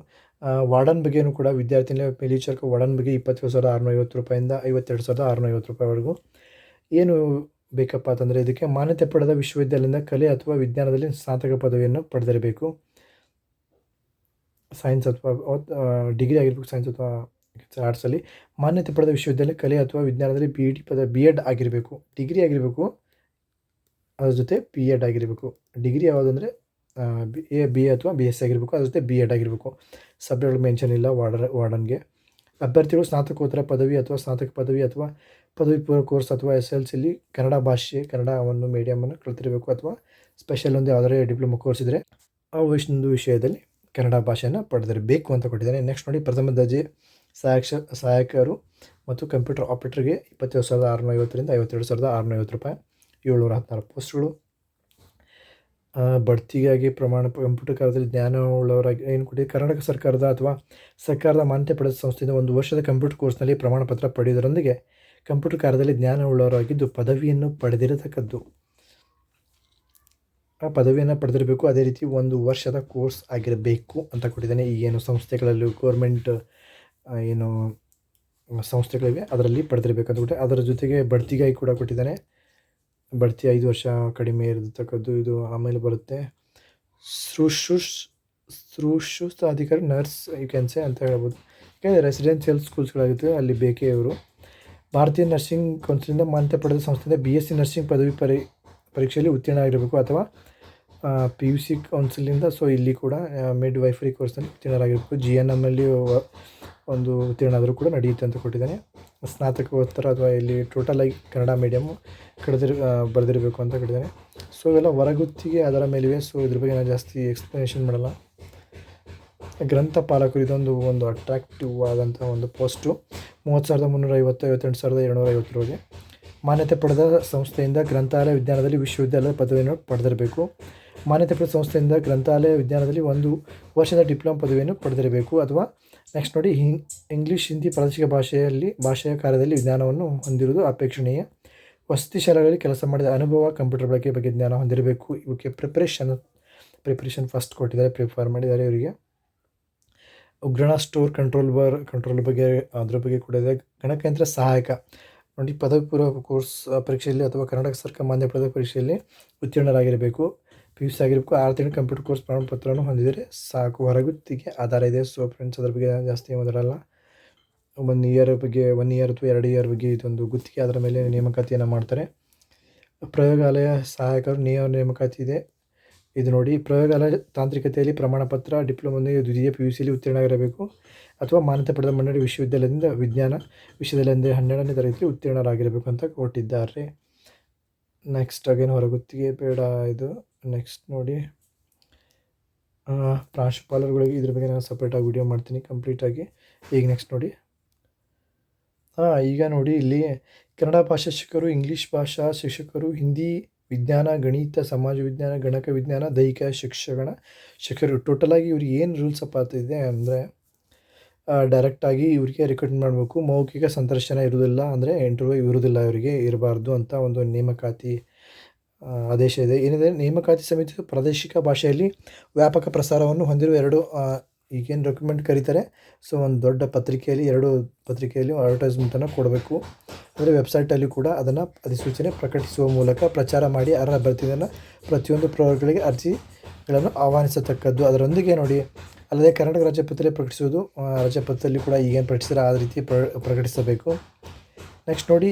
ವಾರ್ಡನ್ ಬಗ್ಗೆಯೂ ಕೂಡ ವಿದ್ಯಾರ್ಥಿನಿಯ ಮೇಲ್ವಿಚಾರಕ ವಾರ್ಡನ್ ಬಗ್ಗೆ 27,650 ರೂಪಾಯಿಂದ 52,650 ರೂಪಾಯಿವರೆಗೂ ಏನು ಬೇಕಪ್ಪ ಅಂತಂದರೆ, ಇದಕ್ಕೆ ಮಾನ್ಯತೆ ಪಡೆದ ವಿಶ್ವವಿದ್ಯಾಲಯದಿಂದ ಕಲೆ ಅಥವಾ ವಿಜ್ಞಾನದಲ್ಲಿ ಸ್ನಾತಕ ಪದವಿಯನ್ನು ಪಡೆದಿರಬೇಕು. ಸೈನ್ಸ್ ಅಥವಾ ಡಿಗ್ರಿ ಆಗಿರಬೇಕು, ಸೈನ್ಸ್ ಅಥವಾ ಆರ್ಟ್ಸಲ್ಲಿ. ಮಾನ್ಯತೆ ಪಡೆದ ವಿಶ್ವವಿದ್ಯಾಲಯ ಕಲೆ ಅಥವಾ ವಿಜ್ಞಾನದಲ್ಲಿ BEd ಆಗಿರಬೇಕು, ಡಿಗ್ರಿ ಆಗಿರಬೇಕು, ಅದ್ರ ಜೊತೆ BEd ಆಗಿರಬೇಕು. ಡಿಗ್ರಿ ಯಾವುದಂದರೆ BA ಅಥವಾ BSc ಆಗಿರಬೇಕು, ಅದ್ರ ಜೊತೆ BEd ಆಗಿರಬೇಕು. ಸಬ್ಜೆಕ್ಟ್ ಮೆನ್ಷನ್ ಇಲ್ಲ ವಾರ್ಡನ್ಗೆ. ಅಭ್ಯರ್ಥಿಗಳು ಸ್ನಾತಕೋತ್ತರ ಪದವಿ ಅಥವಾ ಸ್ನಾತಕ ಪದವಿ ಅಥವಾ ಪದವಿ ಪೂರ್ವ ಕೋರ್ಸ್ ಅಥವಾ SLCಯಲ್ಲಿ ಕನ್ನಡವನ್ನು ಮೀಡಿಯಮನ್ನು ಕಲಿತಿರಬೇಕು, ಅಥವಾ ಸ್ಪೆಷಲ್ ಒಂದು ಯಾವುದಾದ್ರೂ ಡಿಪ್ಲೊಮಾ ಕೋರ್ಸ್ ಇದ್ದರೆ ಆ ಒಂದು ವಿಷಯದಲ್ಲಿ ಕನ್ನಡ ಭಾಷೆಯನ್ನು ಪಡೆದಿರಬೇಕು ಅಂತ ಕೊಟ್ಟಿದ್ದಾನೆ. ನೆಕ್ಸ್ಟ್ ನೋಡಿ, ಪ್ರಥಮ ದರ್ಜೆ ಸಹಾಯಕರು ಮತ್ತು ಕಂಪ್ಯೂಟರ್ ಆಪರೇಟರ್ಗೆ 27,650ರಿಂದ 52,650 ರೂಪಾಯಿ, 716 ಪೋಸ್ಟ್ಗಳು. ಬಡ್ತಿಗಾಗಿ ಕಂಪ್ಯೂಟರ್ ಕಾರ್ಯದಲ್ಲಿ ಜ್ಞಾನವುಳ್ಳವರಾಗಿ ಏನು ಕೊಟ್ಟಿದೆ, ಕರ್ನಾಟಕ ಸರ್ಕಾರದ ಅಥವಾ ಸರ್ಕಾರದ ಮಾನ್ಯತೆ ಪಡೆದ ಸಂಸ್ಥೆಯಿಂದ 1 ವರ್ಷದ ಕಂಪ್ಯೂಟರ್ ಕೋರ್ಸ್ನಲ್ಲಿ ಪ್ರಮಾಣ ಪತ್ರ ಪಡೆಯುವುದರೊಂದಿಗೆ ಕಂಪ್ಯೂಟರ್ ಕಾರ್ಯದಲ್ಲಿ ಜ್ಞಾನವುಳ್ಳವರಾಗಿದ್ದು ಪದವಿಯನ್ನು ಪಡೆದಿರತಕ್ಕದ್ದು. ಆ ಪದವಿಯನ್ನು ಪಡೆದಿರಬೇಕು, ಅದೇ ರೀತಿ 1 ವರ್ಷದ ಕೋರ್ಸ್ ಆಗಿರಬೇಕು ಅಂತ ಕೊಟ್ಟಿದ್ದಾನೆ. ಈಗೇನು ಸಂಸ್ಥೆಗಳಲ್ಲಿ ಗೌರ್ಮೆಂಟ್ ಏನು ಸಂಸ್ಥೆಗಳಿವೆ ಅದರಲ್ಲಿ ಪಡೆದಿರಬೇಕು ಅಂತ ಕೊಟ್ಟೆ. ಅದರ ಜೊತೆಗೆ ಬಡ್ತಿಗಾಗಿ ಕೂಡ ಕೊಟ್ಟಿದ್ದಾನೆ. ಬಡ್ತಿ 5 ವರ್ಷ ಕಡಿಮೆ ಇರತಕ್ಕದ್ದು ಇದು. ಆಮೇಲೆ ಬರುತ್ತೆ ಶುಶ್ರೂಷ ಅಧಿಕಾರಿ, ನರ್ಸ್ ಯು ಕ್ಯಾನ್ ಸೇ ಅಂತ ಹೇಳ್ಬೋದು. ಯಾಕೆಂದರೆ ರೆಸಿಡೆನ್ಷಿಯಲ್ ಸ್ಕೂಲ್ಸ್ಗಳಾಗಿರ್ತವೆ, ಅಲ್ಲಿ ಬೇಕೇ ಇವರು. ಭಾರತೀಯ ನರ್ಸಿಂಗ್ ಕೌನ್ಸಿಲಿಂದ ಮಾನ್ಯತೆ ಪಡೆದ ಸಂಸ್ಥೆಯಿಂದ BSc ನರ್ಸಿಂಗ್ ಪದವಿ ಪರೀಕ್ಷೆಯಲ್ಲಿ ಉತ್ತೀರ್ಣ ಆಗಿರಬೇಕು, ಅಥವಾ PUC ಕೌನ್ಸಿಲಿಂದ. ಸೊ ಇಲ್ಲಿ ಕೂಡ ಮಿಡ್ ವೈಫರಿ ಕೋರ್ಸ್ನಲ್ಲಿ ಉತ್ತೀರ್ಣರಾಗಿರಬೇಕು. GNMನಲ್ಲಿ ಒಂದು ಉತ್ತೀರ್ಣ ಆದರೂ ಕೂಡ ನಡೆಯುತ್ತೆ ಅಂತ ಕೊಟ್ಟಿದ್ದಾನೆ. ಸ್ನಾತಕೋತ್ತರ ಅಥವಾ ಇಲ್ಲಿ ಟೋಟಲಾಗಿ ಕನ್ನಡ ಮೀಡಿಯಮ್ಮು ಬರೆದಿರಬೇಕು ಅಂತ ಕೊಟ್ಟಿದ್ದಾನೆ. ಸೊ ಇವೆಲ್ಲ ಹೊರಗುತ್ತಿಗೆ ಅದರ ಮೇಲಿವೆ. ಸೊ ಇದ್ರ ಬಗ್ಗೆ ನಾನು ಜಾಸ್ತಿ ಎಕ್ಸ್ಪ್ಲನೇಷನ್ ಮಾಡಲ್ಲ. ಗ್ರಂಥಪಾಲಕರು ಇದೊಂದು ಅಟ್ರಾಕ್ಟಿವ್ ಆದಂಥ ಒಂದು ಪೋಸ್ಟು. 30,350, 52,250 ಮಾನ್ಯತೆ ಪಡೆದ ಸಂಸ್ಥೆಯಿಂದ ಗ್ರಂಥಾಲಯ ವಿಜ್ಞಾನದಲ್ಲಿ ವಿಶ್ವವಿದ್ಯಾಲಯದ ಪದವಿಯನ್ನು ಪಡೆದಿರಬೇಕು. ಮಾನ್ಯತೆ ಪಡೆದ ಸಂಸ್ಥೆಯಿಂದ ಗ್ರಂಥಾಲಯ ವಿಜ್ಞಾನದಲ್ಲಿ 1 ವರ್ಷದ ಡಿಪ್ಲೊಮಾ ಪದವಿಯನ್ನು ಪಡೆದಿರಬೇಕು. ಅಥವಾ ನೆಕ್ಸ್ಟ್ ನೋಡಿ, ಇಂಗ್ಲೀಷ್, ಹಿಂದಿ, ಪ್ರಾದೇಶಿಕ ಭಾಷೆಯ ಕಾರ್ಯದಲ್ಲಿ ವಿಜ್ಞಾನವನ್ನು ಹೊಂದಿರುವುದು ಅಪೇಕ್ಷಣೀಯ. ವಸತಿ ಶಾಲೆಗಳಲ್ಲಿ ಕೆಲಸ ಮಾಡಿದ ಅನುಭವ, ಕಂಪ್ಯೂಟರ್ ಬಳಕೆ ಬಗ್ಗೆ ಜ್ಞಾನ ಹೊಂದಿರಬೇಕು. ಇವಕ್ಕೆ ಪ್ರಿಪ್ರೇಷನ್ ಫಸ್ಟ್ ಕೊಟ್ಟಿದ್ದಾರೆ, ಪ್ರಿಫರ್ ಮಾಡಿದ್ದಾರೆ ಇವರಿಗೆ. ಉಗ್ರಾಣ ಸ್ಟೋರ್ ಕಂಟ್ರೋಲ್ ಬಗ್ಗೆ ಅದ್ರ ಬಗ್ಗೆ ಕೂಡ ಇದೆ. ಗಣಕಯಂತ್ರ ಸಹಾಯಕ ನೋಡಿ, ಪದವಿ ಪೂರ್ವ ಕೋರ್ಸ್ ಪರೀಕ್ಷೆಯಲ್ಲಿ ಅಥವಾ ಕರ್ನಾಟಕ ಸರ್ಕಾರ ಮಾನ್ಯ ಪಡೆದ ಪರೀಕ್ಷೆಯಲ್ಲಿ ಉತ್ತೀರ್ಣರಾಗಿರಬೇಕು. PUC ಆಗಿರಬೇಕು. 6 ತಿಂಗಳು ಕಂಪ್ಯೂಟರ್ ಕೋರ್ಸ್ ಪ್ರಮಾಣಪತ್ರವನ್ನು ಹೊಂದಿದರೆ ಸಾಕು. ಹೊರಗುತ್ತಿಗೆ ಆಧಾರ ಇದೆ. ಸೊ ಫ್ರೆಂಡ್ಸ್, ಅದ್ರ ಬಗ್ಗೆ ಜಾಸ್ತಿ ಮಾತಾಡಲ್ಲ. 1 ಇಯರ್ ಬಗ್ಗೆ, 1 ಇಯರ್ ಅಥವಾ 2 ಇಯರ್ ಬಗ್ಗೆ ಇದೊಂದು ಗುತ್ತಿಗೆ, ಅದರ ಮೇಲೆ ನೇಮಕಾತಿಯನ್ನು ಮಾಡ್ತಾರೆ. ಪ್ರಯೋಗಾಲಯ ಸಹಾಯಕರು ನೇಮಕಾತಿ ಇದೆ. ಇದು ನೋಡಿ, ಪ್ರಯೋಗಾಲಯ ತಾಂತ್ರಿಕತೆಯಲ್ಲಿ ಪ್ರಮಾಣಪತ್ರ ಡಿಪ್ಲೊಮೊಂದಿಗೆ ದ್ವಿತೀಯ PUCಯಲ್ಲಿ ಉತ್ತೀರ್ಣರಾಗಿರಬೇಕು, ಅಥವಾ ಮಾನ್ಯತೆ ಪಡೆದ ಮಂಡಳಿ ವಿಶ್ವವಿದ್ಯಾಲಯದಿಂದ ವಿಜ್ಞಾನ ವಿಷಯದಲ್ಲಿ 12ನೇ ತರಗತಿಯಲ್ಲಿ ಉತ್ತೀರ್ಣರಾಗಿರಬೇಕು ಅಂತ ಕೊಟ್ಟಿದ್ದಾರೆ. ನೆಕ್ಸ್ಟ್ ಅಗೇನ್ ಹೊರಗುತ್ತಿಗೆ ಬೇಡ ಇದು. ನೆಕ್ಸ್ಟ್ ನೋಡಿ, ಪ್ರಾಂಶುಪಾಲರುಗಳಿಗೆ ಇದ್ರ ಬಗ್ಗೆ ನಾನು ಸಪ್ರೇಟಾಗಿ ವಿಡಿಯೋ ಮಾಡ್ತೀನಿ ಕಂಪ್ಲೀಟಾಗಿ. ಈಗ ನೆಕ್ಸ್ಟ್ ನೋಡಿ, ಈಗ ನೋಡಿ ಇಲ್ಲಿ ಕನ್ನಡ ಭಾಷಾ ಶಿಕ್ಷಕರು, ಇಂಗ್ಲೀಷ್ ಭಾಷಾ ಶಿಕ್ಷಕರು, ಹಿಂದಿ, ವಿಜ್ಞಾನ, ಗಣಿತ, ಸಮಾಜ ವಿಜ್ಞಾನ, ಗಣಕ ವಿಜ್ಞಾನ, ದೈಹಿಕ ಶಿಕ್ಷಕರು ಟೋಟಲಾಗಿ ಇವ್ರಿಗೆ ಏನು ರೂಲ್ಸ್ ಅಪ್ ಇದೆ ಅಂದರೆ, ಡೈರೆಕ್ಟಾಗಿ ಇವರಿಗೆ ರಿಕ್ರೂಟ್ಮೆಂಟ್ ಮಾಡಬೇಕು. ಮೌಖಿಕ ಸಂದರ್ಶನ ಇರುವುದಿಲ್ಲ, ಅಂದರೆ ಇಂಟರ್ವ್ಯೂ ಇರುವುದಿಲ್ಲ, ಇವರಿಗೆ ಇರಬಾರ್ದು ಅಂತ ಒಂದು ನೇಮಕಾತಿ ಆದೇಶ ಇದೆ. ಏನಿದೆ, ನೇಮಕಾತಿ ಸಮಿತಿಯು ಪ್ರಾದೇಶಿಕ ಭಾಷೆಯಲ್ಲಿ ವ್ಯಾಪಕ ಪ್ರಸಾರವನ್ನು ಹೊಂದಿರುವ 2 ಈಗೇನು ರೆಕ್ರೂಟ್ಮೆಂಟ್ ಕರೀತಾರೆ, ಸೊ ಒಂದು ದೊಡ್ಡ ಪತ್ರಿಕೆಯಲ್ಲಿ 2 ಪತ್ರಿಕೆಯಲ್ಲಿ ಅಡ್ವರ್ಟೈಸ್ಮೆಂಟನ್ನು ಕೊಡಬೇಕು. ಅಂದರೆ ವೆಬ್ಸೈಟಲ್ಲಿ ಕೂಡ ಅದನ್ನು ಅಧಿಸೂಚನೆ ಪ್ರಕಟಿಸುವ ಮೂಲಕ ಪ್ರಚಾರ ಮಾಡಿ ಅರ್ಹ ಅಭ್ಯರ್ಥಿಗಳನ್ನು ಪ್ರತಿಯೊಂದು ಪ್ರವರ್ಗಗಳಿಗೆ ಅರ್ಜಿಗಳನ್ನು ಆಹ್ವಾನಿಸತಕ್ಕದ್ದು. ಅದರೊಂದಿಗೆ ನೋಡಿ, ಅಲ್ಲದೆ ಕರ್ನಾಟಕ ರಾಜ್ಯಪತ್ರಿಕೆ ಪ್ರಕಟಿಸುವುದು, ರಾಜ್ಯಪತ್ರದಲ್ಲಿ ಕೂಡ ಈಗೇನು ಪ್ರಕಟಿಸಿದ್ರೆ ಆ ರೀತಿ ಪ್ರಕಟಿಸಬೇಕು. ನೆಕ್ಸ್ಟ್ ನೋಡಿ,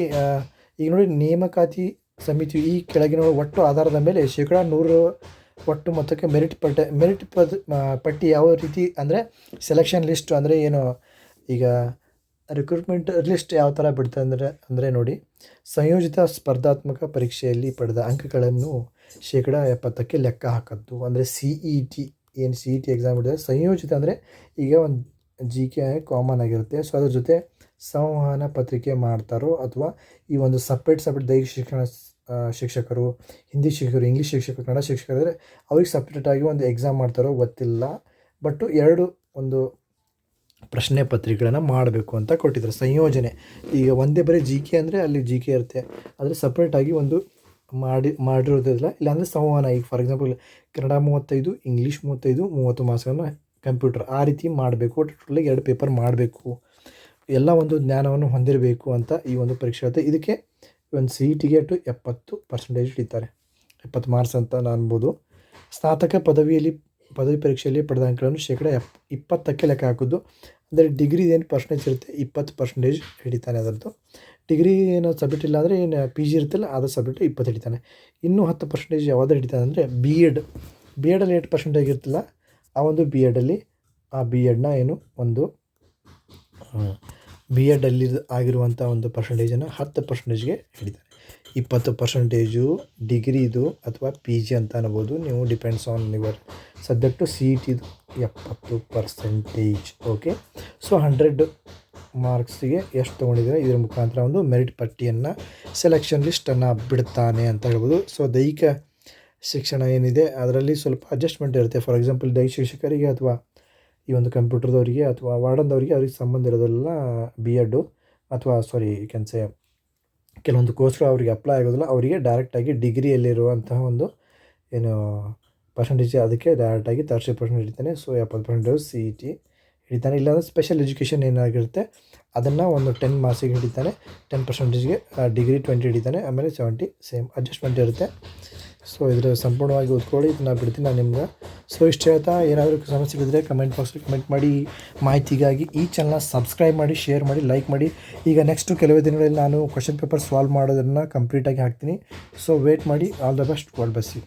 ಈಗ ನೋಡಿ ನೇಮಕಾತಿ ಸಮಿತಿಯು ಈ ಕೆಳಗಿನ ಒಟ್ಟು ಆಧಾರದ ಮೇಲೆ 100% ಒಟ್ಟು ಮೊತ್ತಕ್ಕೆ ಮೆರಿಟ್ ಪಟ್ಟಿ ಯಾವ ರೀತಿ ಅಂದರೆ ಸೆಲೆಕ್ಷನ್ ಲಿಸ್ಟ್ ಅಂದರೆ ಏನು, ಈಗ ರಿಕ್ರೂಟ್ಮೆಂಟ್ ಲಿಸ್ಟ್ ಯಾವ ಥರ ಬಿಡ್ತಾರೆ ಅಂದರೆ ನೋಡಿ, ಸಂಯೋಜಿತ ಸ್ಪರ್ಧಾತ್ಮಕ ಪರೀಕ್ಷೆಯಲ್ಲಿ ಪಡೆದ ಅಂಕಗಳನ್ನು 70% ಲೆಕ್ಕ ಹಾಕದ್ದು. ಅಂದರೆ CET ಏನು CET ಎಕ್ಸಾಮ್ ಬಿಡಿದ್ರೆ ಸಂಯೋಜಿತ ಅಂದರೆ ಈಗ ಒಂದು GK ಕಾಮನ್ ಆಗಿರುತ್ತೆ. ಸೊ ಅದ್ರ ಜೊತೆ ಸಂವಹನ ಪತ್ರಿಕೆ ಮಾಡ್ತಾರೋ ಅಥವಾ ಈ ಒಂದು ಸಪ್ರೇಟ್ ದೈಹಿಕ ಶಿಕ್ಷಕರು, ಹಿಂದಿ ಶಿಕ್ಷಕರು, ಇಂಗ್ಲೀಷ್ ಶಿಕ್ಷಕರು, ಕನ್ನಡ ಶಿಕ್ಷಕರು ಇದ್ದರೆ ಅವ್ರಿಗೆ ಸಪ್ರೇಟಾಗಿ ಒಂದು ಎಕ್ಸಾಮ್ ಮಾಡ್ತಾರೋ ಗೊತ್ತಿಲ್ಲ. ಬಟ್ಟು 2 ಒಂದು ಪ್ರಶ್ನೆ ಪತ್ರಿಕೆಗಳನ್ನು ಮಾಡಬೇಕು ಅಂತ ಕೊಟ್ಟಿದ್ದಾರೆ. ಸಂಯೋಜನೆ ಈಗ ಒಂದೇ ಬರೀ GK ಅಂದರೆ ಅಲ್ಲಿ GK ಇರುತ್ತೆ, ಆದರೆ ಸಪ್ರೇಟಾಗಿ ಒಂದು ಮಾಡಿರೋದಿಲ್ಲ. ಇಲ್ಲಾಂದರೆ ಸಂವಹನ, ಈಗ ಫಾರ್ ಎಕ್ಸಾಂಪಲ್ ಕನ್ನಡ 35, ಇಂಗ್ಲೀಷ್ 35, 30 ಮಾರ್ಕ್ಸನ್ನು ಕಂಪ್ಯೂಟರ್, ಆ ರೀತಿ ಮಾಡಬೇಕು. ಟೋಟಲಾಗಿ 2 ಪೇಪರ್ ಮಾಡಬೇಕು. ಎಲ್ಲ ಒಂದು ಜ್ಞಾನವನ್ನು ಹೊಂದಿರಬೇಕು ಅಂತ ಈ ಒಂದು ಪರೀಕ್ಷೆ ಇರುತ್ತೆ. ಇದಕ್ಕೆ ಒಂದು CETಗೆ 70% ಹಿಡಿತಾರೆ, 70 ಮಾರ್ಕ್ಸ್ ಅಂತ ಅನ್ಬೋದು. ಸ್ನಾತಕ ಪದವಿ ಪರೀಕ್ಷೆಯಲ್ಲಿ ಪಡೆದ ಅಂಕಗಳನ್ನು 20% ಲೆಕ್ಕ ಹಾಕೋದು. ಅಂದರೆ ಡಿಗ್ರಿ ಏನು ಪರ್ಸೆಂಟೇಜ್ ಇರುತ್ತೆ 20% ಹಿಡಿತಾನೆ ಅದರದ್ದು. ಡಿಗ್ರಿ ಏನೋ ಸಬ್ಜೆಕ್ಟ್ ಇಲ್ಲ ಅಂದರೆ ಏನು PG ಇರುತ್ತಲ್ಲ ಅದರ ಸಬ್ಜೆಕ್ಟ್ 20 ಹಿಡಿತಾನೆ. ಇನ್ನೂ 10% ಯಾವ್ದು ಹಿಡಿತಾನೆ ಅಂದರೆ ಬಿ ಎಡಲ್ಲಿ 8% ಇರುತ್ತಲ್ಲ ಆ ಒಂದು ಬಿ ಎಡ್ನ ಏನು ಒಂದು ಬಿ ಎಡಲ್ಲಿ ಆಗಿರುವಂಥ ಒಂದು ಪರ್ಸೆಂಟೇಜನ್ನು 10%ಗೆ ಹಿಡಿತಾನೆ. 20% ಡಿಗ್ರಿದು ಅಥವಾ PG ಅಂತ ಅನ್ಬೋದು ನೀವು, ಡಿಪೆಂಡ್ಸ್ ಆನ್ ಯುವರ್ ಸಬ್ಜೆಕ್ಟು. CETದು 70%. ಓಕೆ, ಸೊ 100 ಮಾರ್ಕ್ಸಿಗೆ ಎಷ್ಟು ತೊಗೊಂಡಿದ್ದಾರೆ ಇದರ ಮುಖಾಂತರ ಒಂದು ಮೆರಿಟ್ ಪಟ್ಟಿಯನ್ನು, ಸೆಲೆಕ್ಷನ್ ಲಿಸ್ಟನ್ನು ಬಿಡ್ತಾನೆ ಅಂತ ಹೇಳ್ಬೋದು. ಸೊ ದೈಹಿಕ ಶಿಕ್ಷಣ ಏನಿದೆ ಅದರಲ್ಲಿ ಸ್ವಲ್ಪ ಅಡ್ಜಸ್ಟ್ಮೆಂಟ್ ಇರುತ್ತೆ. ಫಾರ್ ಎಕ್ಸಾಂಪಲ್ ದೈಹಿಕ ಶಿಕ್ಷಕರಿಗೆ ಅಥವಾ ಈ ಒಂದು ಕಂಪ್ಯೂಟರ್ದವರಿಗೆ ಅಥವಾ ವಾರ್ಡನ್ದವರಿಗೆ ಅವ್ರಿಗೆ ಸಂಬಂಧ ಇರೋದಿಲ್ಲ ಬಿ ಎಡ್ಡು, ಅಥವಾ ಕೆನ್ಸೆ ಕೆಲವೊಂದು ಕೋರ್ಸ್ಗಳು ಅವರಿಗೆ ಅಪ್ಲೈ ಆಗೋದಿಲ್ಲ. ಅವರಿಗೆ ಡೈರೆಕ್ಟಾಗಿ ಡಿಗ್ರಿಯಲ್ಲಿರುವಂತಹ ಒಂದು ಏನು ಪರ್ಸೆಂಟೇಜ್ ಅದಕ್ಕೆ ಡೈರೆಕ್ಟಾಗಿ 30% ಹಿಡಿತಾನೆ. So 70% CET ಹಿಡಿತಾನೆ. ಇಲ್ಲಾಂದರೆ ಸ್ಪೆಷಲ್ ಎಜುಕೇಷನ್ ಏನಾಗಿರುತ್ತೆ ಅದನ್ನು ಒಂದು 10 ಮಾರ್ಕ್ಸಿಗೆ ಹಿಡಿತಾನೆ, 10%ಗೆ ಡಿಗ್ರಿ 20 ಹಿಡಿತಾನೆ, ಆಮೇಲೆ 70 ಸೇಮ್ ಅಡ್ಜಸ್ಟ್ಮೆಂಟ್ ಇರುತ್ತೆ. ಸೊ ಇದರ ಸಂಪೂರ್ಣವಾಗಿ ಓದ್ಕೊಳ್ಳಿ, ಇದನ್ನು ಬಿಡ್ತೀನಿ ನಾನು ನಿಮ್ಗೆ. ಸೊ ಇಷ್ಟು ಹೇಳ್ತಾ ಏನಾದರೂ ಸಮಸ್ಯೆ ಇದ್ದರೆ ಕಮೆಂಟ್ ಬಾಕ್ಸಲ್ಲಿ ಕಮೆಂಟ್ ಮಾಡಿ. ಮಾಹಿತಿಗಾಗಿ ಈ ಚಾನಲ್ನ ಸಬ್ಸ್ಕ್ರೈಬ್ ಮಾಡಿ, ಶೇರ್ ಮಾಡಿ, ಲೈಕ್ ಮಾಡಿ. ಈಗ ನೆಕ್ಸ್ಟು ಕೆಲವೇ ದಿನಗಳಲ್ಲಿ ನಾನು ಕ್ವೆಶ್ಚನ್ ಪೇಪರ್ ಸಾಲ್ವ್ ಮಾಡೋದನ್ನು ಕಂಪ್ಲೀಟಾಗಿ ಹಾಕ್ತೀನಿ. ಸೊ ವೇಟ್ ಮಾಡಿ. All the best. God bless you.